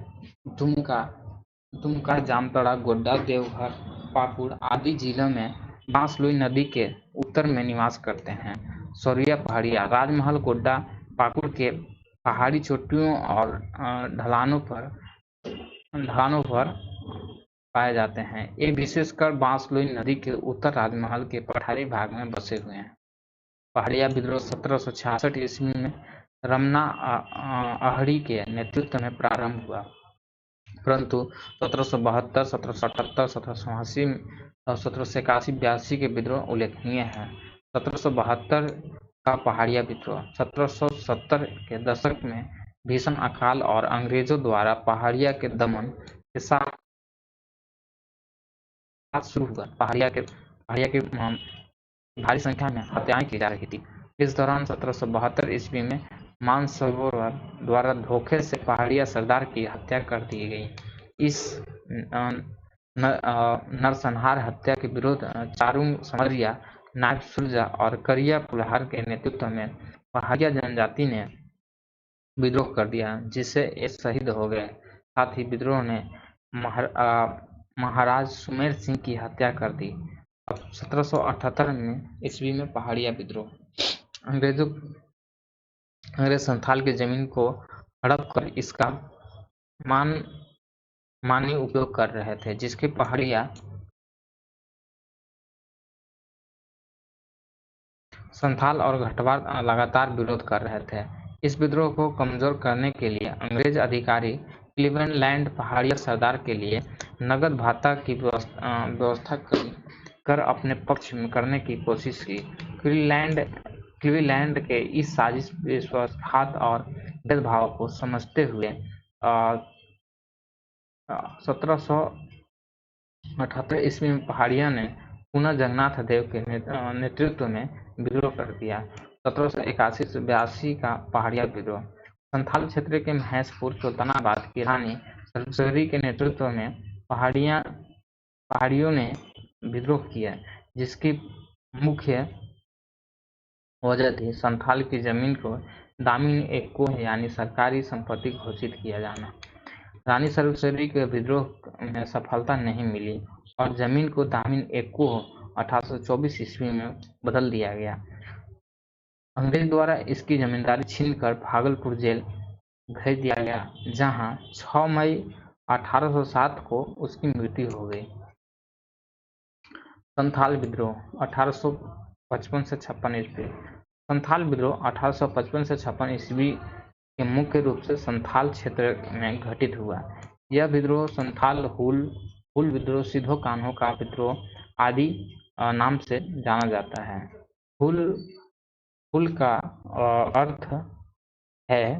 दुमका, जामताड़ा, गोड्डा, देवघर, पाकुड़ आदि जिलों में बांसलोई नदी के उत्तर में निवास करते हैं। सौरिया पहाड़िया राजमहल, गोड्डा, पाकुड़ के पहाड़ी चोटियों और ढलानों पर पाए जाते हैं। ये विशेषकर बांसलोई नदी के उत्तर राजमहल के पठारी भाग में बसे हुए हैं। पहाड़िया विद्रोह 1766 ईस्वी में रमना अहड़ी के नेतृत्व में प्रारंभ हुआ, परंतु 1772, 1778, 1780 और 1781-82 के विद्रोह उल्लेखनीय हैं। 1772 का पहाड़िया विद्रोह 1770 के दशक में भीषण अकाल और अंग्रेजों द्वारा पहाड़िया के दमन के साथ शुरू हुआ। पहाड़िया के भारी संख्या में हत्याएं की जा रही थी। इस दौरान 1772 ईस्वी में मानसरोवर द्वारा धोखे से पहाड़िया सरदार की हत्या कर दी गई। इस नरसंहार हत्या के विरोध चारू समरिया, नायब सुरजा और करिया पुल्हार के नेतृत्व में पहाड़िया जनजाति ने विद्रोह कर दिया, जिससे ये शहीद हो गए। साथ ही विद्रोह ने महाराज सुमेर सिंह की हत्या कर दी। अब 1778 में ईस्वी में पहाड़िया विद्रोह। अंग्रेज संथाल की जमीन को हड़प कर इसका मानवीय उपयोग कर रहे थे, जिसके पहाड़िया संथाल और घटवार लगातार विरोध कर रहे थे। इस विद्रोह को कमजोर करने के लिए अंग्रेज अधिकारी क्लीवलैंड पहाड़िया सरदार के लिए नगद भाता की व्यवस्था कर अपने पक्ष में करने की कोशिश की। क्लीवलैंड के इस साजिश, विश्वासघात और भेदभाव को समझते हुए 1778 ईस्वी में पहाड़िया ने पुनः जगन्नाथ देव के नेतृत्व में विद्रोह कर दिया। 1781 से 82 का पहाड़िया विद्रोह। संथाल क्षेत्र के महेशपुर सुल्तानाबाद की रानी सर्वसरी के नेतृत्व में पहाड़ियों ने विद्रोह किया, जिसकी मुख्य वजह थी संथाल की जमीन को दामिन एक्को यानी सरकारी संपत्ति घोषित किया जाना। रानी सर्वसरी के विद्रोह में सफलता नहीं मिली और जमीन को दामिन एक्को 1824 ईस्वी में बदल दिया गया। अंग्रेज द्वारा इसकी जमींदारी छीनकर भागलपुर जेल भेज दिया गया, जहां 6 मई 1807 को उसकी मृत्यु हो गई। संथाल विद्रोह 1855 से 56 ईस्वी। संथाल विद्रोह 1855 से 56 ईस्वी के मुख्य रूप से संथाल क्षेत्र में घटित हुआ। यह विद्रोह संथाल हुल विद्रोह, सिधो कान्हो का विद्रोह आदि नाम से जाना जाता है। हुल का अर्थ है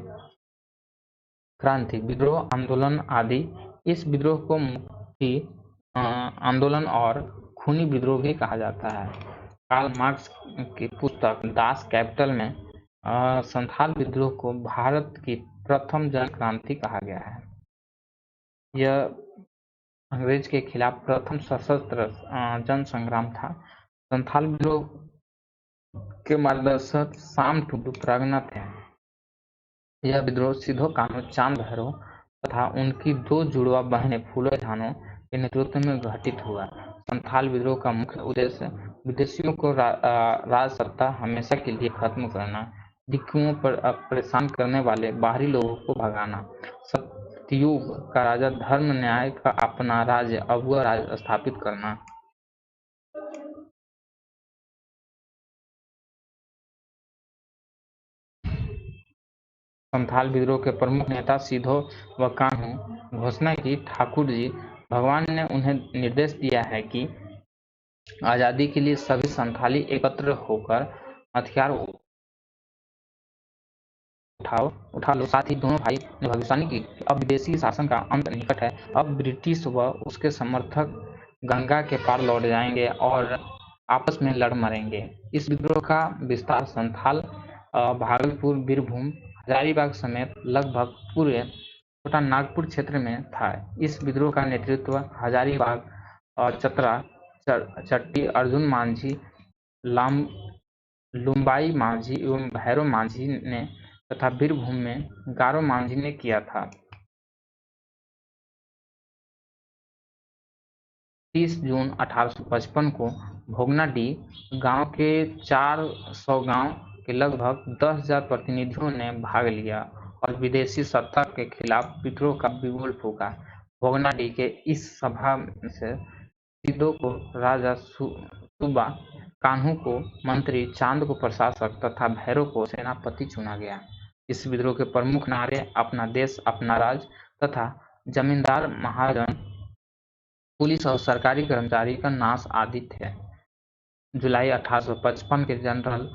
क्रांति, विद्रोह, आंदोलन आदि। इस विद्रोह को मुक्ति आंदोलन और खूनी विद्रोह भी कहा जाता है। कार्ल मार्क्स की पुस्तक दास कैपिटल में संथाल विद्रोह को भारत की प्रथम जन क्रांति कहा गया है। यह अंग्रेज के खिलाफ प्रथम सशस्त्र जन संग्राम था। संथाल विद्रोह के मार्गदर्शक साम टुडू प्रगना थे। यह विद्रोह सिधो कान्हो, चांद भैरव तथा उनकी 2 जुड़वा बहनें फूलो झानो के नेतृत्व में घटित हुआ। संथाल विद्रोह का मुख्य उद्देश्य विदेशियों को राज सत्ता हमेशा के लिए खत्म करना, दिक्कुओं पर परेशान करने वाले बाहरी लोगों को भगाना, सतयुग का राजा धर्म न्याय का अपना राज्य अबुआ राज स्थापित करना। संथाल विद्रोह के प्रमुख नेता सिधो व कान्हो घोषणा की ठाकुर जी, भगवान ने उन्हें निर्देश दिया है कि आजादी के लिए सभी संथाली एकत्र होकर हथियार उठा लो। साथ ही दोनों भाई ने भविष्यवाणी की कि अब विदेशी शासन का अंत निकट है। अब ब्रिटिश व उसके समर्थक गंगा के पार लौट जाएंगे और आपस में लड़ मरेंगे। इस विद्रोह का विस्तार संथाल, भागलपुर, बीरभूम, हजारीबाग समेत लगभग पूरे छोटा नागपुर क्षेत्र में था। इस विद्रोह का नेतृत्व हजारीबाग चतरा चट्टी, अर्जुन मांझी, लुम्बाई मांझी एवं भैरव मांझी ने तथा बीरभूम में गारो मांझी ने किया था। 30 जून 1855 को भोगनाडीह गांव के 400 गांव के लगभग 10,000 प्रतिनिधियों ने भाग लिया और विदेशी सत्ता के खिलाफ विद्रोह का बिगुल फूंका। भोगनाडीह के इस सभा से सिधो को राजा सूबा, कान्हो को मंत्री, चांद को प्रशासक तथा भैरव को सेनापति चुना गया। इस विद्रोह के प्रमुख नारे अपना देश अपना राज तथा जमींदार, महाजन, पुलिस और सरकारी कर्मचारी का नाश आदि थे। जुलाई 1855 के जनरल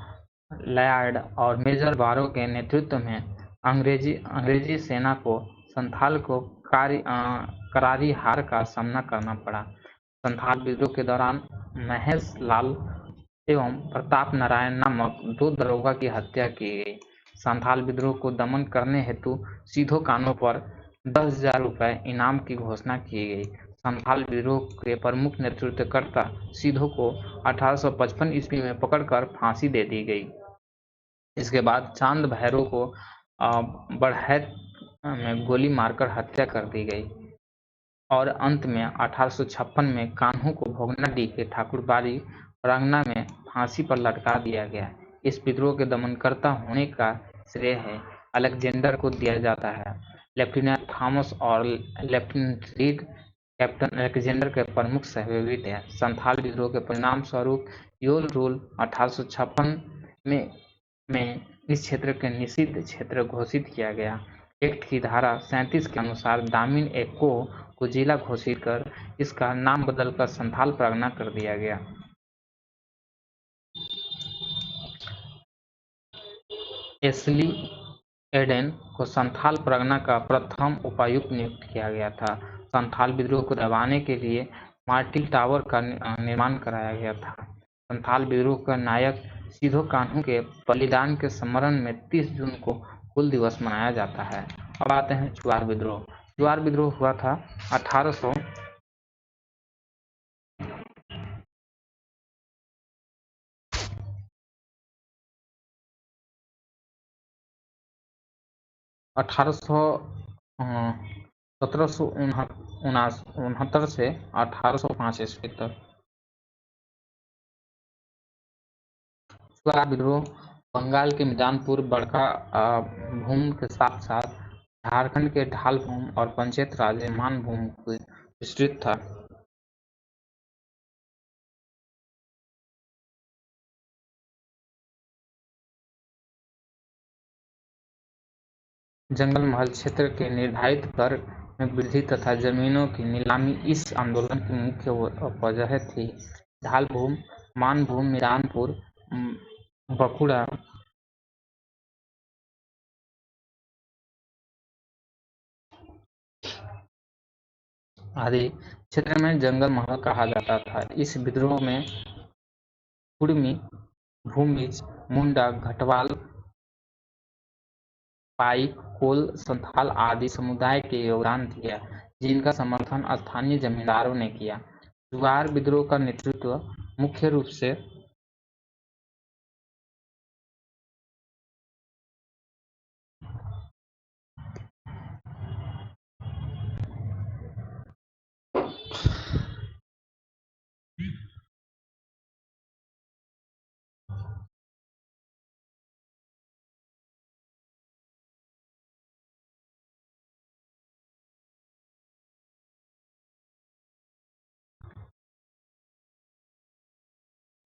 लॉयड और मेजर बारो के नेतृत्व में अंग्रेजी सेना को संथाल को करारी हार का सामना करना पड़ा। संथाल विद्रोह के दौरान महेश लाल एवं प्रताप नारायण नामक 2 दरोगा की हत्या की गई। संथाल विद्रोह को दमन करने हेतु सीधो कानों पर 10,000 रुपये इनाम की घोषणा की गई। संथाल विद्रोह के प्रमुख नेतृत्वकर्ता सीधो को 1855 ईस्वी में पकड़कर फांसी दे दी गई। इसके बाद चांद भैरव को बढ़ैत में गोली मारकर हत्या कर दी गई और अंत में 1856 में कान्हू को भोगनाडीह के ठाकुरबाड़ी रंगना में फांसी पर लटका दिया गया। इस विद्रोह के दमनकर्ता होने का श्रेय है अलेक्जेंडर को दिया जाता है। लेफ्टिनेंट थॉमस और लेफ्टिनेंट रीड कैप्टन अलेक्जेंडर के प्रमुख सहयोगी थे। संथाल विद्रोह के परिणाम स्वरूप योल रूल 1856 में इस क्षेत्र के निषिद्ध क्षेत्र घोषित किया गया। एक्ट की धारा 37 के अनुसार दामिन एक्को को जिला घोषित कर इसका नाम बदलकर संथाल परगना कर दिया गया। एशली एडेन को संथाल परगना का प्रथम उपायुक्त नियुक्त किया गया था। संथाल विद्रोह को दबाने के लिए मार्टिल टावर का निर्माण कराया गया था। संथाल विद्रोह का नायक सीधो कान्हू के बलिदान के स्मरण में 30 जून को हुल दिवस मनाया जाता है। अब आते हैं चुआर विद्रोह। चुआर विद्रोह हुआ था 1800 1769 से 1805 ईस्वी तक। चुआर विद्रोह बंगाल के मिदानपुर बड़का भूम के साथ साथ झारखंड के ढाल भूम और पंचायत राज मानभूम को विस्तृत था। जंगल महल क्षेत्र के निर्धारित कर में वृद्धि तथा जमीनों की नीलामी इस आंदोलन की मुख्य वजह थी। ढालभूम, मानभूम, मिदानपुर, बकुड़ा आदि क्षेत्र में जंगल महल कहा जाता था। इस विद्रोह में कुर्मी, भूमिज, मुंडा, घटवाल, पाइक, कोल, संथाल आदि समुदाय के योगदान दिया, जिनका समर्थन स्थानीय जमींदारों ने किया। चुआर विद्रोह का नेतृत्व मुख्य रूप से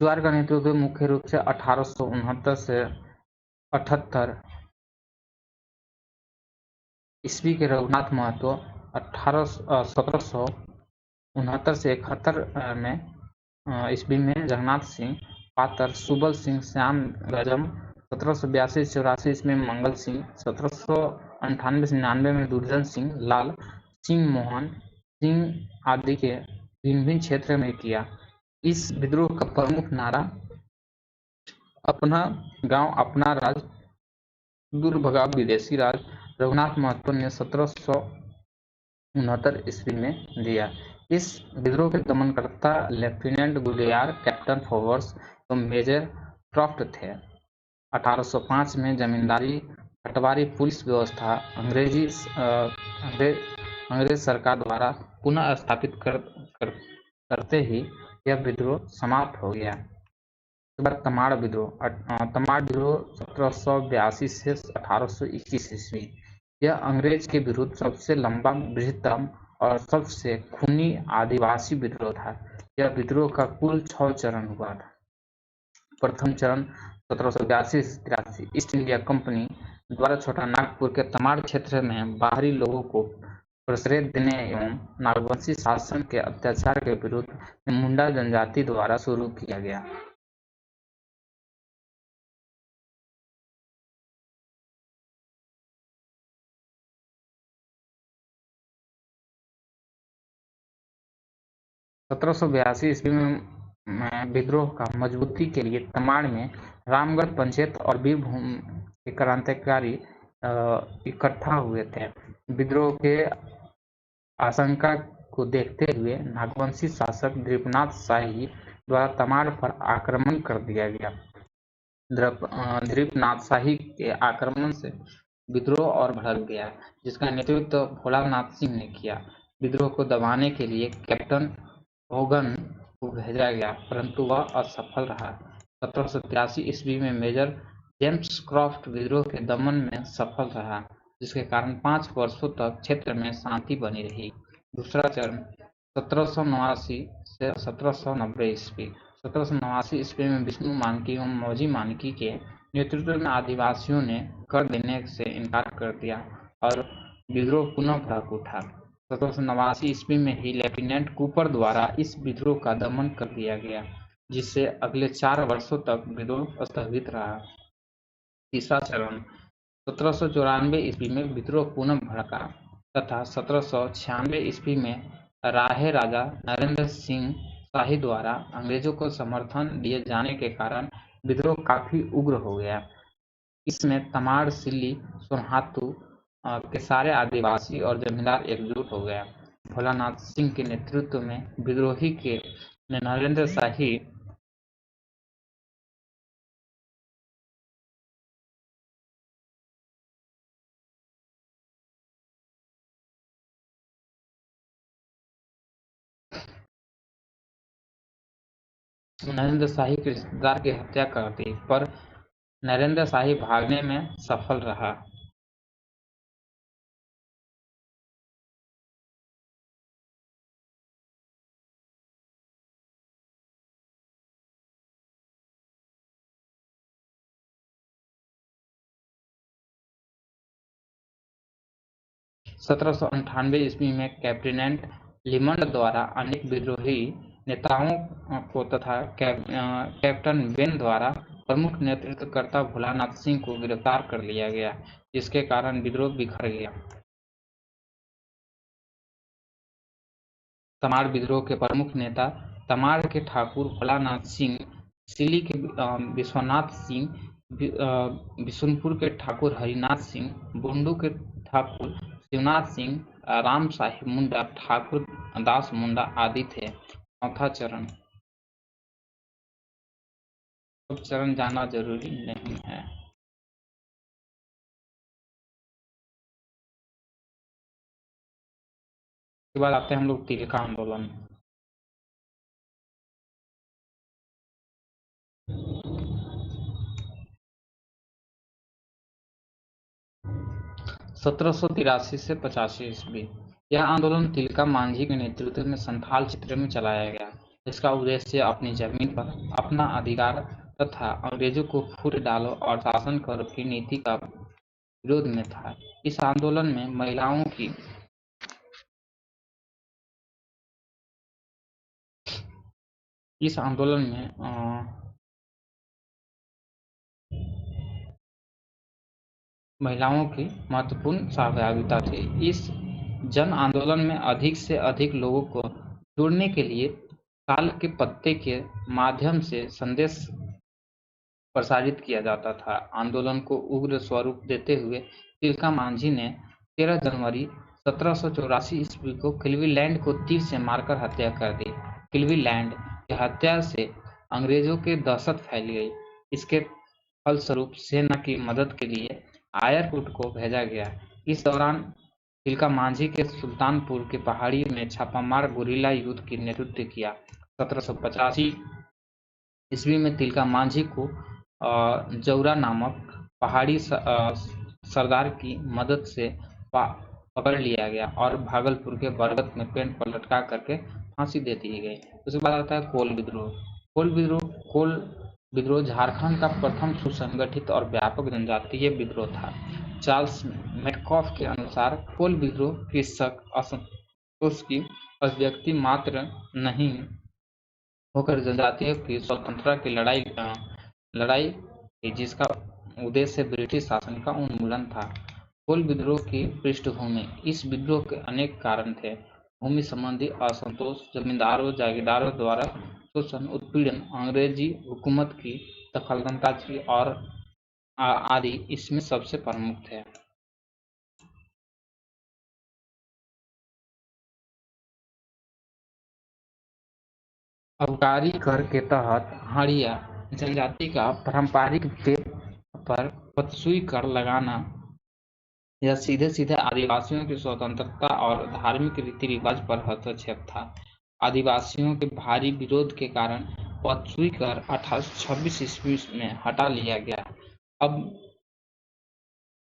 चुआर का नेतृत्व मुख्य रूप से 1869 से 78 ईस्वी के रघुनाथ महतो, 1769 से 71 में ईस्वी में जगन्नाथ सिंह पातर, सुबल सिंह, श्याम गजम, 1782 से 84 ईस्वी में मंगल सिंह, 1798 से 99 में दुर्जन सिंह, लाल सिंह, मोहन सिंह आदि के भिन्न क्षेत्र में किया। इस विद्रोह का प्रमुख नारा अपना गांव अपना राज, दूर भगा विदेशी राज रघुनाथ महतो ने 1769 ईस्वी में दिया। इस विद्रोह के दमनकर्ता लेफ्टिनेंट गुलियार, कैप्टन फोवर्स एवं मेजर क्रॉफ्ट थे। 1805 में जमींदारी पटवारी पुलिस व्यवस्था अंग्रेज सरकार द्वारा पुनः स्थापित करते ही यह विद्रोह समाप्त हो गया। इसके बाद तमाड़ विद्रोह। तमाड़ विद्रोह 1782 से 1821 ईस्वी। यह अंग्रेज के विरुद्ध सबसे लंबा, बृहत्तम और सबसे खूनी आदिवासी विद्रोह था। यह विद्रोह का कुल 6 चरण हुआ था। प्रथम चरण 1782 से 83 ईस्ट इंडिया कंपनी द्वारा छोटा नागपुर के तमाड़ क्षेत्र में बाहरी लोगों को प्रश्रय देने एवं नागवंशी शासन के अत्याचार के विरुद्ध मुंडा जनजाति द्वारा शुरू किया गया। 1782 ईस्वी में विद्रोह का मजबूती के लिए तमाड़ में रामगढ़ पंचायत और बीरभूम के क्रांतिकारी इकट्ठा हुए थे। विद्रोह के आशंका को देखते हुए नागवंशी शासक दीपनाथ शाही द्वारा तमाड़ पर आक्रमण कर दिया गया। दीपनाथ शाही के आक्रमण से विद्रोह और भड़क गया, जिसका नेतृत्व भोलानाथ सिंह ने किया। विद्रोह को दबाने के लिए कैप्टन होगन को भेजा गया, परंतु वह असफल रहा। 1783 ईस्वी में मेजर जेम्स क्रॉफ्ट विद्रोह के दमन में सफल रहा, जिसके कारण 5 वर्षों तक क्षेत्र में शांति बनी रही। दूसरा चरण 1789 से 1790 ईस्वी। 1789 ईस्वी में विष्णु मानकी एवं मौजी मानकी के नेतृत्व में आदिवासियों ने कर देने से इनकार कर दिया और विद्रोह पुनः भड़क उठा। 1789 ईस्वी में ही लेफ्टिनेंट कूपर द्वारा इस विद्रोह का दमन कर दिया गया, जिससे अगले 4 वर्षों तक विद्रोह स्थगित रहा। तीसरा चरण 1794 ईस्वी में विद्रोह पुनः भड़का तथा 1796 ईस्वी में राहे राजा नरेंद्र सिंह शाही द्वारा अंग्रेजों को समर्थन दिए जाने के कारण विद्रोह काफी उग्र हो गया। इसमें तमाड़, सिल्ली, सोनहातू के सारे आदिवासी और जमींदार एकजुट हो गए। भोलानाथ सिंह के नेतृत्व में विद्रोही के नरेंद्र शाही के रिश्तेदार की हत्या कर दी, पर नरेंद्र शाही भागने में सफल रहा। सत्रह ईस्वी में कैप्टेनेंट लिमंड द्वारा अनेक विद्रोही नेताओं को तथा कैप्टन बेन द्वारा प्रमुख नेतृत्वकर्ता भोलानाथ सिंह को गिरफ्तार कर लिया गया, जिसके कारण विद्रोह बिखर गया। तमाड़ विद्रोह के प्रमुख नेता तमाड़ के ठाकुर भोलानाथ सिंह, सिली के विश्वनाथ सिंह, बिशुनपुर के ठाकुर हरिनाथ सिंह, बुंडू के ठाकुर शिवनाथ सिंह, राम साहिब मुंडा, ठाकुर दास मुंडा आदि थे। चौथा चरण। सब चरण जाना जरूरी नहीं है। उसके बाद आते हैं हम लोग तिलका आंदोलन। सत्रह से 85 ईस्वी। यह आंदोलन तिलका मांझी के नेतृत्व में संथाल क्षेत्र में चलाया गया। इसका उद्देश्य अपनी जमीन पर अपना अधिकार तथा अंग्रेजों को फूट डालो और शासन करो की नीति का विरोध में था। इस आंदोलन में महिलाओं की महत्वपूर्ण सहभागिता थी। इस जन आंदोलन में अधिक से अधिक लोगों को जोड़ने के लिए ताल के पत्ते के माध्यम से संदेश प्रसारित किया जाता था। आंदोलन को उग्र स्वरूप देते हुए तिलका मांझी ने 13 जनवरी 1784 ईस्वी को क्लीवलैंड को तीर से मारकर हत्या कर दी। क्लीवलैंड की हत्या से अंग्रेजों के दहशत फैल गई। इसके फलस्वरूप सेना की मदद के लिए आयरकुट को भेजा गया। इस दौरान तिलका मांझी के सुल्तानपुर की पहाड़ी में छापामार गुरिल्ला युद्ध की नेतृत्व किया। 1785 ईस्वी में तिलका मांझी को जौरा नामक पहाड़ी सरदार की मदद से पकड़ लिया गया और भागलपुर के बरगद में पेड़ पर लटका करके फांसी दे दी गई। उसके बाद आता है कोल विद्रोह। कोल विद्रोह झारखंड का प्रथम सुसंगठित और व्यापक जनजातीय विद्रोह था। चार्ल्स मेटकॉफ के अनुसार कोल विद्रोह कृषक असंतोष की अभिव्यक्ति मात्र नहीं होकर जनजातियों की स्वतंत्रता की लड़ाई थी, जिसका उद्देश्य ब्रिटिश शासन का उन्मूलन था। कोल विद्रोह की पृष्ठभूमि। इस विद्रोह के अनेक कारण थे। भूमि संबंधी असंतोष, जमींदारों जागीरदारों द्वारा शोषण, उत्पीड़न, अंग्रेजी हुकूमत की दखलंदाजी और आदि इसमें सबसे प्रमुख थे। आबकारी कर के तहत हाड़िया जनजाति का पारंपरिक पेड़ पर पतसुई कर लगाना यह सीधे सीधे आदिवासियों की स्वतंत्रता और धार्मिक रीति रिवाज पर हस्तक्षेप था। आदिवासियों के भारी विरोध के कारण पतसुई कर 1826 ईस्वी में हटा लिया गया। अब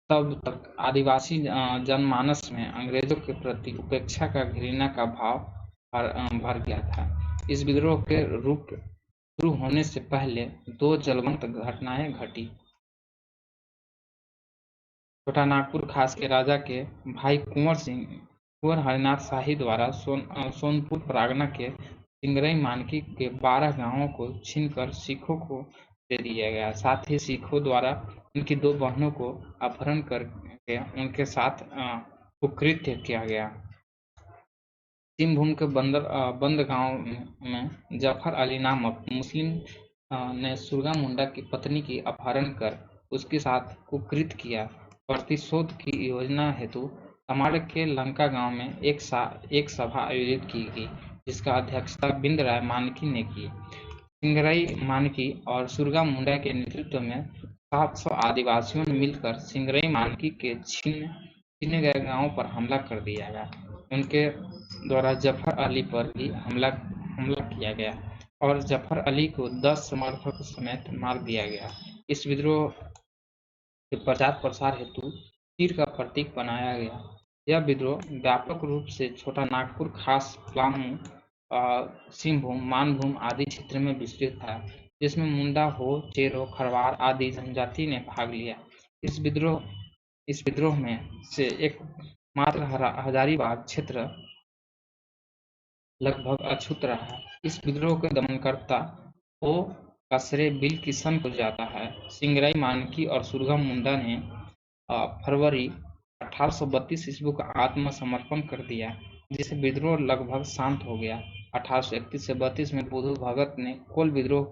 तब तक आदिवासी जनमानस में अंग्रेजों के प्रति उपेक्षा का घृणा का भाव भर गया था। इस विद्रोह के रूप शुरू होने से पहले दो ज्वलंत घटनाएं घटी। छोटा नागपुर खास के राजा के भाई कुंवर हरिनाथ शाही द्वारा सोनपुर परगना के सिंगरई मानकी के 12 गांवों को छीनकर सिखों को दे दिया गया। साथ ही सिखों द्वारा उनकी 2 बहनों को अपहरण करके उनके साथ कुकृत्य किया गया। सिंहभूम के बंद गांव में जफर अली नामक मुस्लिम ने सुरगा मुंडा की पत्नी की अपहरण कर उसके साथ कुकृत्य किया। प्रतिशोध की योजना हेतु तमाड़ के लंका गांव में एक सभा आयोजित की गई, जिसका अध्यक्षता बिंद राय मानकी ने की। सिंगरई मानकी और सुरगा मुंडा के नेतृत्व में 700 आदिवासियों ने मिलकर सिंगरई मानकी के छीने गए गांवों पर हमला कर दिया गया। उनके द्वारा जफर अली पर भी हमला किया गया और जफर अली को 10 समर्थकों समेत मार दिया गया। इस विद्रोह के प्रचार प्रसार हेतु तीर का प्रतीक बनाया गया। यह विद्रोह व्यापक रूप से छोटा नागपुर, खास पलामू, सिंहभूम, मानभूम आदि क्षेत्र में विस्तृत था, जिसमें मुंडा, हो, चेरो, खरवार आदि जनजाति ने भाग लिया। इस विद्रोह में से एक मात्र हजारीबाग क्षेत्र लगभग अछूत रहा। इस विद्रोह के दमनकर्ता हो का श्रेय बिल किशन को जाता है। सिंगरई मानकी और सुरगा मुंडा ने फरवरी 1832 ईस्वी को आत्मसमर्पण कर दिया, जिससे विद्रोह लगभग शांत हो गया। 1831 से 32 में बुधु भगत ने कोल विद्रोह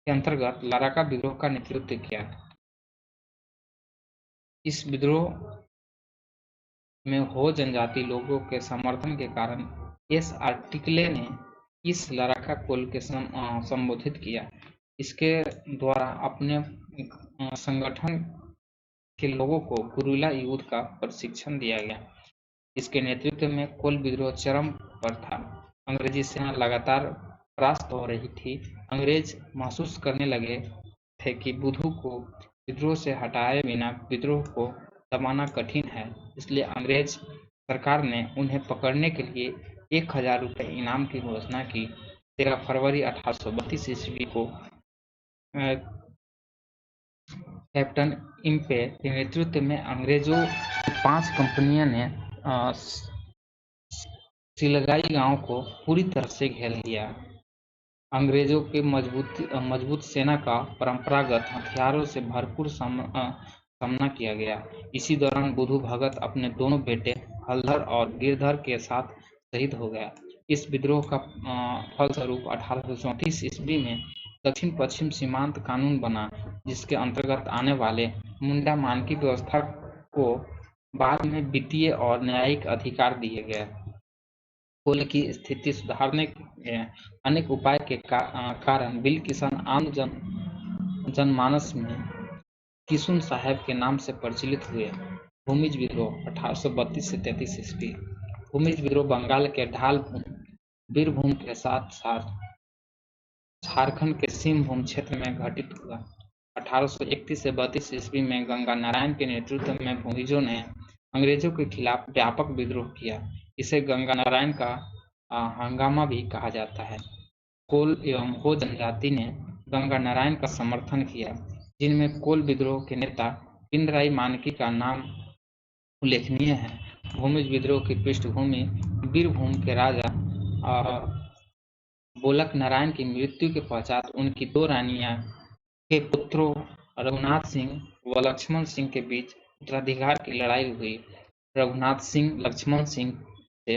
के अंतर्गत लाराका विद्रोह का नेतृत्व किया। इस विद्रोह में हो जनजाति लोगों के समर्थन के कारण एस आर्टिकले ने इस लाराका कोल के संबोधित किया। इसके द्वारा अपने संगठन के लोगों को गुरिल्ला युद्ध का प्रशिक्षण दिया गया। इसके नेतृत्व में कोल विद्रोह चरम पर था। अंग्रेजी सेना लगातार परास्त हो रही थी। अंग्रेज महसूस करने लगे थे कि बुधु को विद्रोह से हटाए बिना विद्रोह को दबाना कठिन है, इसलिए अंग्रेज सरकार ने उन्हें पकड़ने के लिए 1000 रुपये इनाम की घोषणा की। 13 फरवरी 1832 ईस्वी को कैप्टन इम्पे के नेतृत्व में अंग्रेजों की 5 कंपनियों ने सिलगाई गांव को पूरी तरह से घेर लिया। अंग्रेजों के मजबूत सेना का परंपरागत हथियारों से भरपूर सामना किया गया। इसी दौरान बुधु भगत अपने दोनों बेटे हलधर और गिरधर के साथ शहीद हो गया। इस विद्रोह का फलस्वरूप 1834 ईस्वी में दक्षिण पश्चिम सीमांत कानून बना, जिसके अंतर्गत आने वाले मुंडा मानकी व्यवस्था को बाद में वित्तीय और न्यायिक अधिकार दिए गए। कोल की स्थिति सुधारने के अनेक उपाय के कारण बिल किशन आम जनमानस में किशुन साहब के नाम से प्रचलित हुए। भूमिज विद्रोह 1832 से 33 ईस्वी। भूमिज विद्रोह बंगाल के ढाल बीरभूम के साथ साथ झारखंड के सिंहभूम क्षेत्र में घटित हुआ। 1831 से 32 ईस्वी में गंगा नारायण के नेतृत्व में भूमिजों ने अंग्रेजों के खिलाफ व्यापक विद्रोह किया। इसे गंगा नारायण का हंगामा भी कहा जाता है। कोल एवं हो जनजाति ने गंगा नारायण का समर्थन किया, जिनमें कोल विद्रोह के नेता बिंदराई मानकी का नाम उल्लेखनीय है। भूमिज विद्रोह की पृष्ठभूमि बीरभूम के राजा बोलक नारायण की मृत्यु के पश्चात उनकी 2 रानियां के पुत्रों रघुनाथ सिंह व लक्ष्मण सिंह के बीच उत्तराधिकार की लड़ाई हुई। रघुनाथ सिंह लक्ष्मण सिंह से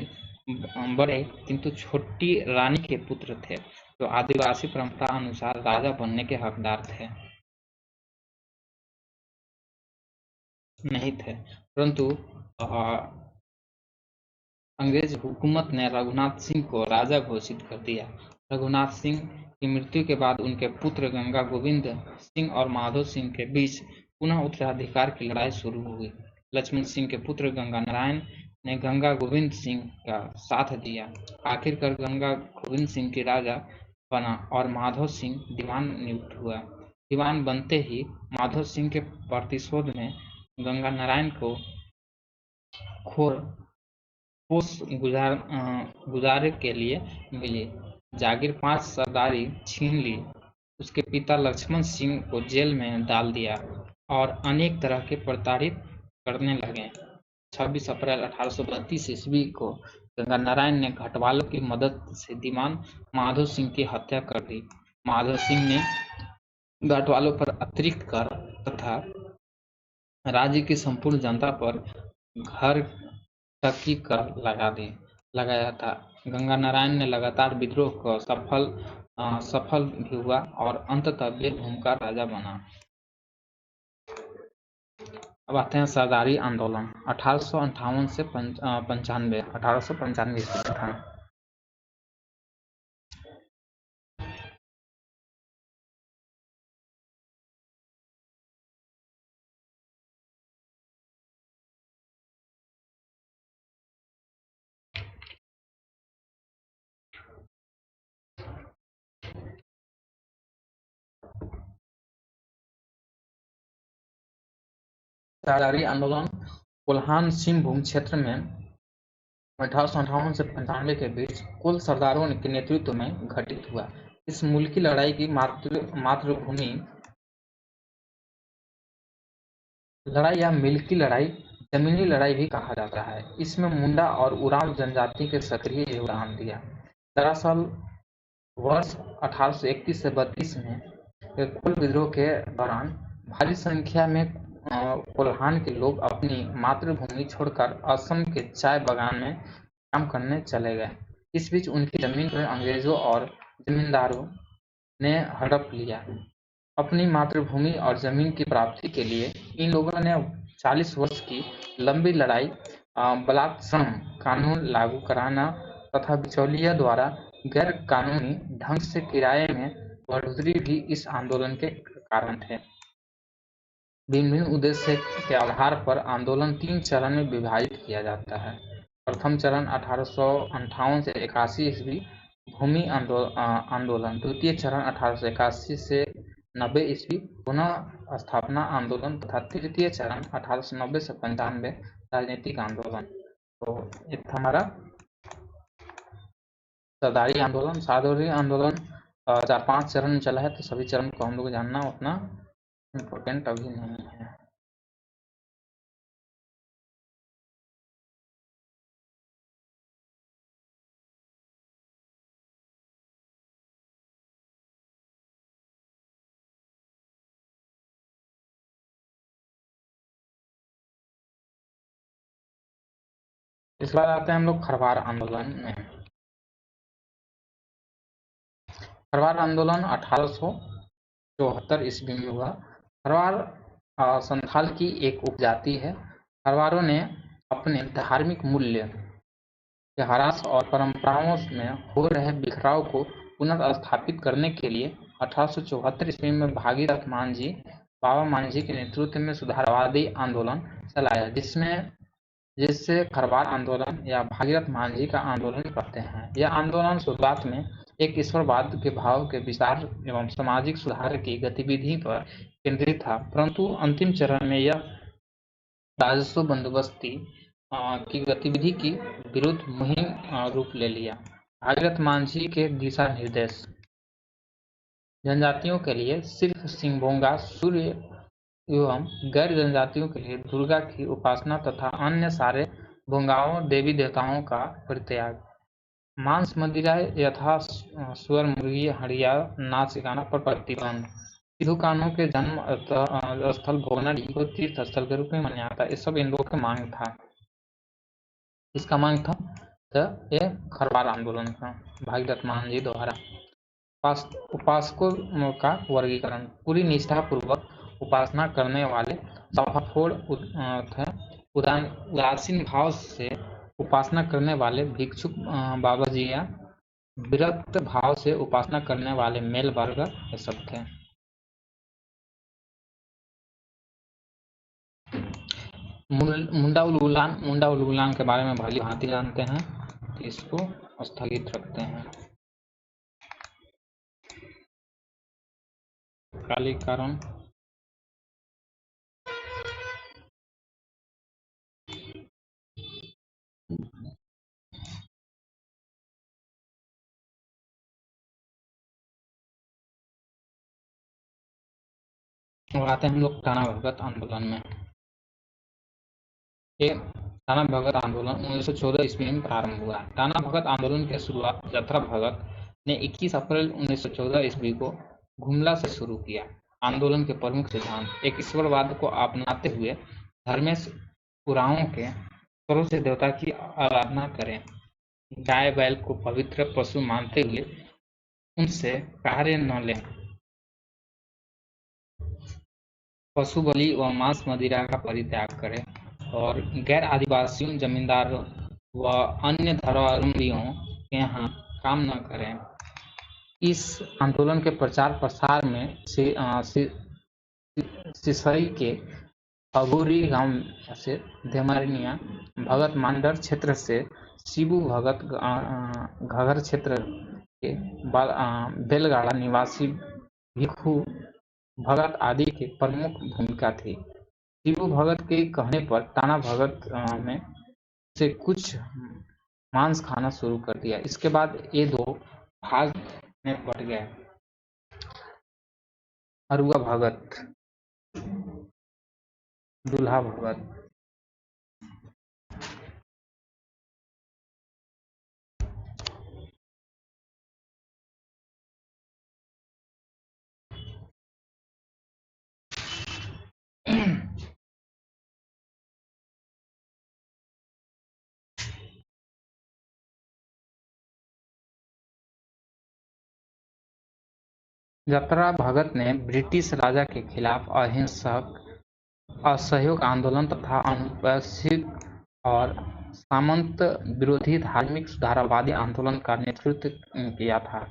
बड़े किंतु छोटी रानी के पुत्र थे, जो आदिवासी परंपरा अनुसार राजा बनने के हकदार थे नहीं थे, परंतु अंग्रेज हुकूमत ने रघुनाथ सिंह को राजा घोषित कर दिया। रघुनाथ सिंह की मृत्यु के बाद उनके पुत्र गंगा गोविंद सिंह और माधो सिंह के बीच पुनः उत्तराधिकार की लड़ाई शुरू हुई। लक्ष्मण सिंह के पुत्र गंगा नारायण ने गंगा गोविंद सिंह का साथ दिया। आखिरकार गंगा गोविंद सिंह की राजा बना और माधो सिंह दीवान नियुक्त हुआ। दीवान बनते ही माधो सिंह के प्रतिशोध में गंगा नारायण को खोर पोष गुजारे के लिए मिली। जागीर 5 सरदारी छीन ली। उसके पिता लक्ष्मण सिंह को जेल में डाल दिया और अनेक तरह के प्रताड़ित करने लगे। 26 अप्रैल 1832 ईस्वी को गंगा नारायण ने घटवालों की मदद से दीवान माधो सिंह की हत्या कर दी। माधो सिंह ने घटवालों पर अतिरिक्त कर तथा राज्य की संपूर्ण जनता पर घर टकी कर लगाया था। गंगा नारायण ने लगातार विद्रोह को सफल भी हुआ और अंततः वीरभूम का राजा बना। अब आते हैं सरदारी आंदोलन 1858 से 95 1895 ईस्वी का था। सरदारी आंदोलन कोल्हान सिंहभूम क्षेत्र में 1858 से 95 के बीच कुल सरदारों के नेतृत्व में घटित हुआ। इस मुल्की लड़ाई की मातृभूमि लड़ाई या मिल्की लड़ाई, जमीनी लड़ाई भी कहा जाता है। इसमें मुंडा और उरांव जनजाति के सक्रिय योगदान दिया। दरअसल वर्ष 1831 से 32 में कुल विद्रोह के दौरान भारी संख्या में कोल्हान के लोग अपनी मातृभूमि छोड़कर असम के चाय बागान में काम करने चले गए। इस बीच उनकी जमीन पर अंग्रेजों और जमींदारों ने हड़प लिया। अपनी मातृभूमि और जमीन की प्राप्ति के लिए इन लोगों ने 40 वर्ष की लंबी लड़ाई, बलात् श्रम कानून लागू कराना तथा बिचौलिया द्वारा गैर कानूनी ढंग से किराए में बढ़ोतरी भी इस आंदोलन के कारण थे। भिन्न उद्देश्य के आधार पर आंदोलन 3 चरण में विभाजित किया जाता है। प्रथम चरण 1858 से 81 ईस्वी भूमि आंदोलन, द्वितीय चरण 1881 से 90 ईस्वी पुनः स्थापना आंदोलन तथा तृतीय चरण 1890 से 95 राजनीतिक आंदोलन। तो ये था हमारा सरदारी आंदोलन। सरदारी आंदोलन 4-5 चरण में चला है, तो सभी चरण को हम लोग जानना उतना इम्पोर्टेंट अभी नहीं है। इस बार आते हैं हम लोग खरवार आंदोलन में। खरवार आंदोलन 1874 ईस्वी में हुआ। खरवार संथाल की एक उपजाति है। खरवारों ने अपने धार्मिक मूल्य के ह्रास और परंपराओं में हो रहे बिखराव को पुनर्स्थापित करने के लिए 1874 ईस्वी में भागीरथ मांझी, बाबा मांझी के नेतृत्व में सुधारवादी आंदोलन चलाया, जिससे खरवार आंदोलन या भागीरथ मांझी का आंदोलन कहते हैं। यह आंदोलन शुरुआत में एक ईश्वरवाद के भाव के विचार एवं सामाजिक सुधार की गतिविधि पर केंद्रित था, परंतु अंतिम चरण में यह राजस्व बंदोबस्ती की गतिविधि की विरुद्ध मुहिम रूप ले लिया। भागीरथ मांझी के दिशा निर्देश जनजातियों के लिए सिर्फ सिंगभोंगा सूर्य एवं गैर जनजातियों के लिए दुर्गा की उपासना तथा अन्य सारे भोंगाओं देवी देवताओं का परित्याग, मांस मदिरा यथा सुअर मुर्गी हड़िया नाच गाना पर प्रतिबंध, सिद्धू कान्हू के जन्म स्थल भोगनाडीह को तीर्थ स्थल के रूप में माना जाता है। इस सब इन लोगों का मांग था। इसका मांग था तो ये खरवार आंदोलन का भागीरथ मान जी द्वारा। उपासकों का वर्गीकरण पूरी निष्ठा पूर्वक उपासना करने वाले सभाफोड़ थे। उदासीन भाव से उपासना करने वाले भिक्षुक बाबाजिया, विरक्त भाव से उपासना करने वाले मेल वर्ग ये सब थे। मुंडा उलगुलान के बारे में भली भांति जानते हैं, तो इसको स्थगित रखते हैं। कालीकरण और आते हैं हम लोग टाना भगत आंदोलन में। ये टाना भगत आंदोलन 1914 ईस्वी में प्रारंभ हुआ। टाना भगत आंदोलन की शुरुआत जत्रा भगत ने 21 अप्रैल 1914 ईस्वी को गुमला से शुरू किया। आंदोलन के प्रमुख सिद्धांत एक ईश्वरवाद को अपनाते हुए धर्मेश पुराणों के स्वरों से देवता की आराधना करें, गाय बैल को पवित्र पशु मानते हुए उनसे कार्य न लें, पशु बलि व मांस मदिरा का परित्याग करें और गैर आदिवासियों, जमींदारों व अन्य धर्मावलंबियों के यहाँ काम न करें। इस आंदोलन के प्रचार प्रसार में सिसई के अगोरी गांव से धेमारिया भगत मांडर क्षेत्र से शिबू भगत घगर क्षेत्र के बेलगाड़ा निवासी भिखू भगत आदि की प्रमुख भूमिका थी। शिबू भगत के कहने पर टाना भगत में से कुछ मांस खाना शुरू कर दिया। इसके बाद ये दो भाग में बढ़ गए। अरुआ भगत, दूल्हा भगत। जतरा भगत ने ब्रिटिश राजा के खिलाफ अहिंसक असहयोग आंदोलन तथा अनुपस्थित और सामंत विरोधी धार्मिक सुधारवादी आंदोलन का नेतृत्व किया था।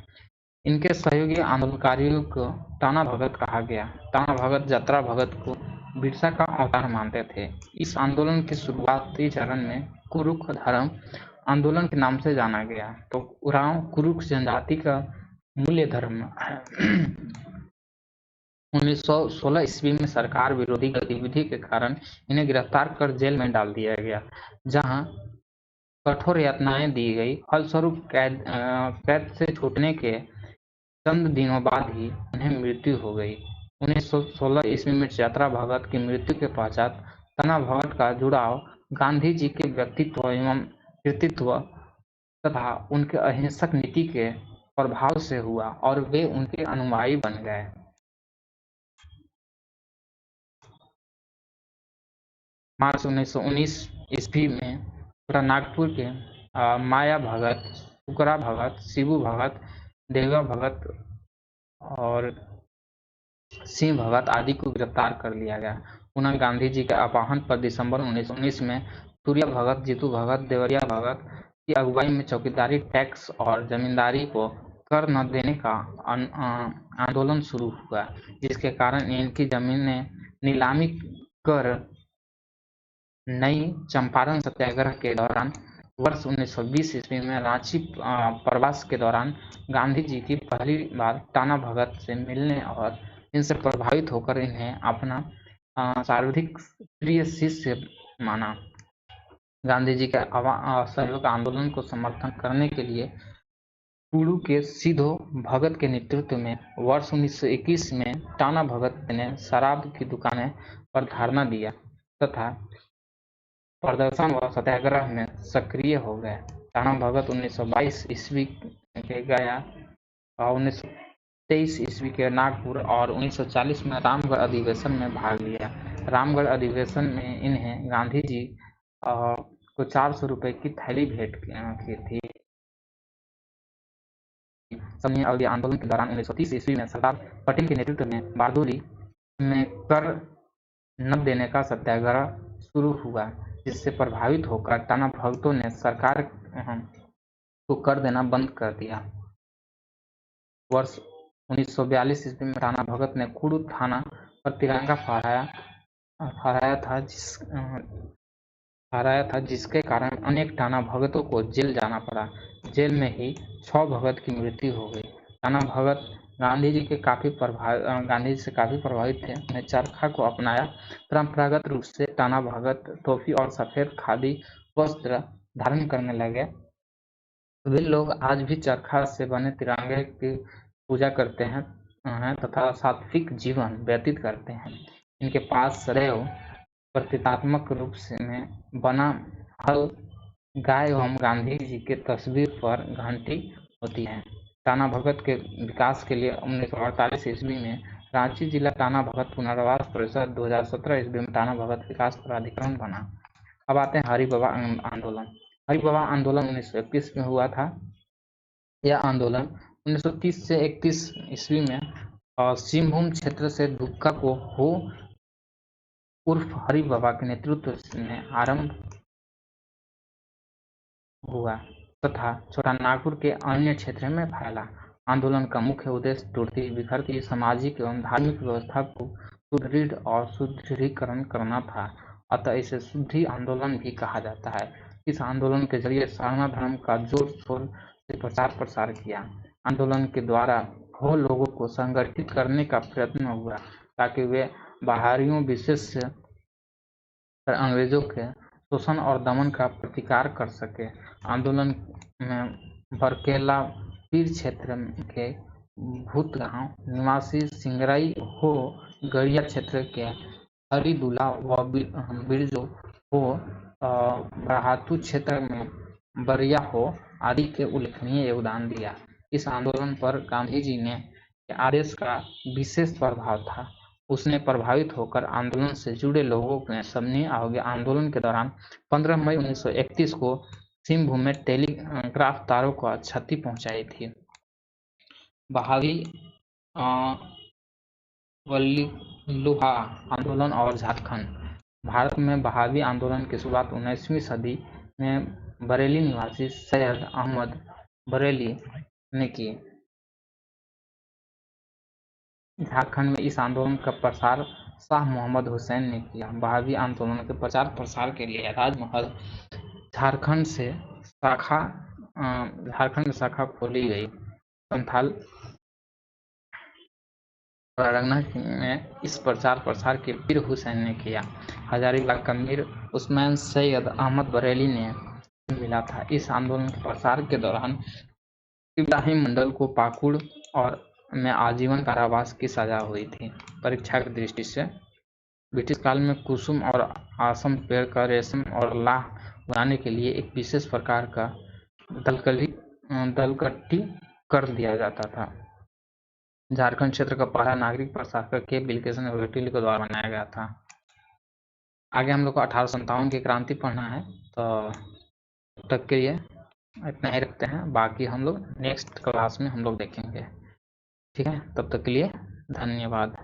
इनके सहयोगी आंदोलनकारियों को टाना भगत कहा गया। टाना भगत जतरा भगत को बिरसा का अवतार मानते थे। इस आंदोलन के शुरुआती चरण में कुरुख धर्म आंदोलन के नाम से जाना गया। तो उरांव कुरुख जनजाति का मूल्य धर्म 1916 ईस्वी में सरकार विरोधी गतिविधि के कारण इन्हें गिरफ्तार कर जेल में डाल दिया गया, जहां कठोर यातनाएं दी गई। फलस्वरूप कैद से छूटने के चंद दिनों बाद ही उन्हें मृत्यु हो गई। 1916 ईस्वी में जतरा भगत की मृत्यु के पश्चात टाना भगत का जुड़ाव गांधी जी के व्यक्तित्व एवं कृतित्व तथा उनके अहिंसक नीति के प्रभाव से हुआ और वे उनके अनुयायी बन गए। मार्च 1919 ईस्वी में नागपुर के माया भगत, सुकरा भगत, शिबू भगत, देवा भगत और सिंह भगत आदि को गिरफ्तार कर लिया गया। पुनः गांधी जी के आह्वान पर दिसंबर 1919 में सूर्या भगत, जीतू भगत, देवरिया भगत की अगुवाई में चौकीदारी, टैक्स और जमींदारी को कर न देने का आंदोलन शुरू हुआ, जिसके कारण इनकी जमीनें नीलामी कर नई चंपारण सत्याग्रह के दौरान वर्ष 1920 ईस्वी में रांची प्रवास के दौरान गांधी जी की पहली बार टाना भगत से मिलने और इनसे प्रभावित होकर इन्हें अपना सर्वाधिक प्रिय शिष्य माना। गांधी जी के असहयोग आंदोलन को समर्थन करने के लिए कुड़ू के सिद्धो भगत के नेतृत्व में वर्ष 1921 में टाना भगत ने शराब की दुकानें पर धरना दिया तथा प्रदर्शन व सत्याग्रह में सक्रिय हो गए। टाना भगत 1922 ईस्वी के गया और 1923 ईस्वी के नागपुर और 1940 में रामगढ़ अधिवेशन में भाग लिया। रामगढ़ अधिवेशन में इन्हें गांधी जी को 400 रुपए की थैली भेंट की थी। समूह अवधि आंदोलन के दौरान 1930 ईस्वी में सरदार पटेल के नेतृत्व में बारदोली में कर न देने का सत्याग्रह शुरू हुआ, जिससे प्रभावित होकर टाना भगतों ने सरकार को कर देना बंद कर दिया। वर्ष 1942 ईस्वी में टाना भगत ने कुड़ू थाना पर तिरंगा फहराया था, जिसके कारण अनेक टाना भगतों को जेल जाना पड़ा। जेल में ही 6 भगत की मृत्यु हो गई। टाना भगत गांधी जी से काफी प्रभावित थे। उन्हें चरखा को अपनाया। परंपरागत रूप से टाना भगत टोपी और सफेद खादी वस्त्र धारण करने लगे। वे लोग आज भी चरखा से बने तिरंगे की पूजा करते हैं तथा सात्विक जीवन व्यतीत करते हैं। इनके पास सदैव प्रतीकात्मक रूप में बना हल, गाय एवं गांधी जी के तस्वीर पर घंटी होती है। टाना भगत के विकास के लिए 1948 ईस्वी में रांची जिला टाना भगत पुनर्वास परिषद, 2017 ईस्वी में टाना भगत विकास प्राधिकरण बना। अब आते हैं हरिबाबा आंदोलन। हरिबाबा आंदोलन 1921 में हुआ था। यह आंदोलन 1930 से 31 ईस्वी में सिंहभूम क्षेत्र से दुक्का को हो उर्फ हरिबाबा के नेतृत्व में आरंभ हुआ तथा छोटा नागपुर के अन्य क्षेत्र में फैला। आंदोलन का मुख्य उद्देश्य टूटती बिखरती सामाजिक एवं धार्मिक व्यवस्था को सुदृढ़ और सुदृढ़ीकरण करना था, अतः इसे शुद्धि आंदोलन भी कहा जाता है। इस आंदोलन के जरिए सारना धर्म का जोर शोर से प्रचार प्रसार किया। आंदोलन के द्वारा हो लोगों को संगठित करने का प्रयत्न हुआ ताकि वे बाहरियों विशेष कर अंग्रेजों के शोषण और दमन का प्रतिकार कर सके। आंदोलन में बरकेला पीर क्षेत्र के भूतगांव निवासी सिंगराई हो, गड़िया क्षेत्र के हरिदुल्ला व बिरजो हो, बरहातू क्षेत्र में बरिया हो आदि के उल्लेखनीय योगदान दिया। इस आंदोलन पर गांधी जी ने आदेश का विशेष प्रभाव था। उसने प्रभावित होकर आंदोलन से जुड़े लोगों ने समन्वय आंदोलन के दौरान 15 मई 1931 को सिंहभूम में टेलीग्राफ तारों को क्षति पहुंचाई थी। बहावी वल्लुहा आंदोलन और झारखंड। भारत में बहावी आंदोलन की शुरुआत 19वीं सदी में बरेली निवासी सैयद अहमद बरेली ने की। झारखंड में इस आंदोलन का प्रसार शाह मोहम्मद हुसैन ने किया। बहावी आंदोलन के प्रचार प्रसार के लिए राजमहल झारखंड में शाखा खोली गई। संथाल परगना में इस प्रचार प्रसार के पीर हुसैन ने किया। हजारीबाग का मीर उस्मान सैयद अहमद बरेली ने मिला था। इस आंदोलन के प्रसार के दौरान इब्राहिम मंडल को पाकुड़ और में आजीवन कारावास की सजा हुई थी। परीक्षा की दृष्टि से ब्रिटिश काल में कुसुम और आसम पेड़ का रेशम और लाह उगाने के लिए एक विशेष प्रकार का दलगट्टी कर दिया जाता था। झारखंड क्षेत्र का पहला नागरिक प्रशासक के बिलकिसन के द्वारा बनाया गया था। आगे हम लोग को 1857 की क्रांति पढ़ना है, तो तब तक के लिए इतना ही रखते हैं। बाकी हम लोग नेक्स्ट क्लास में हम लोग देखेंगे। ठीक है, तब तक के लिए धन्यवाद।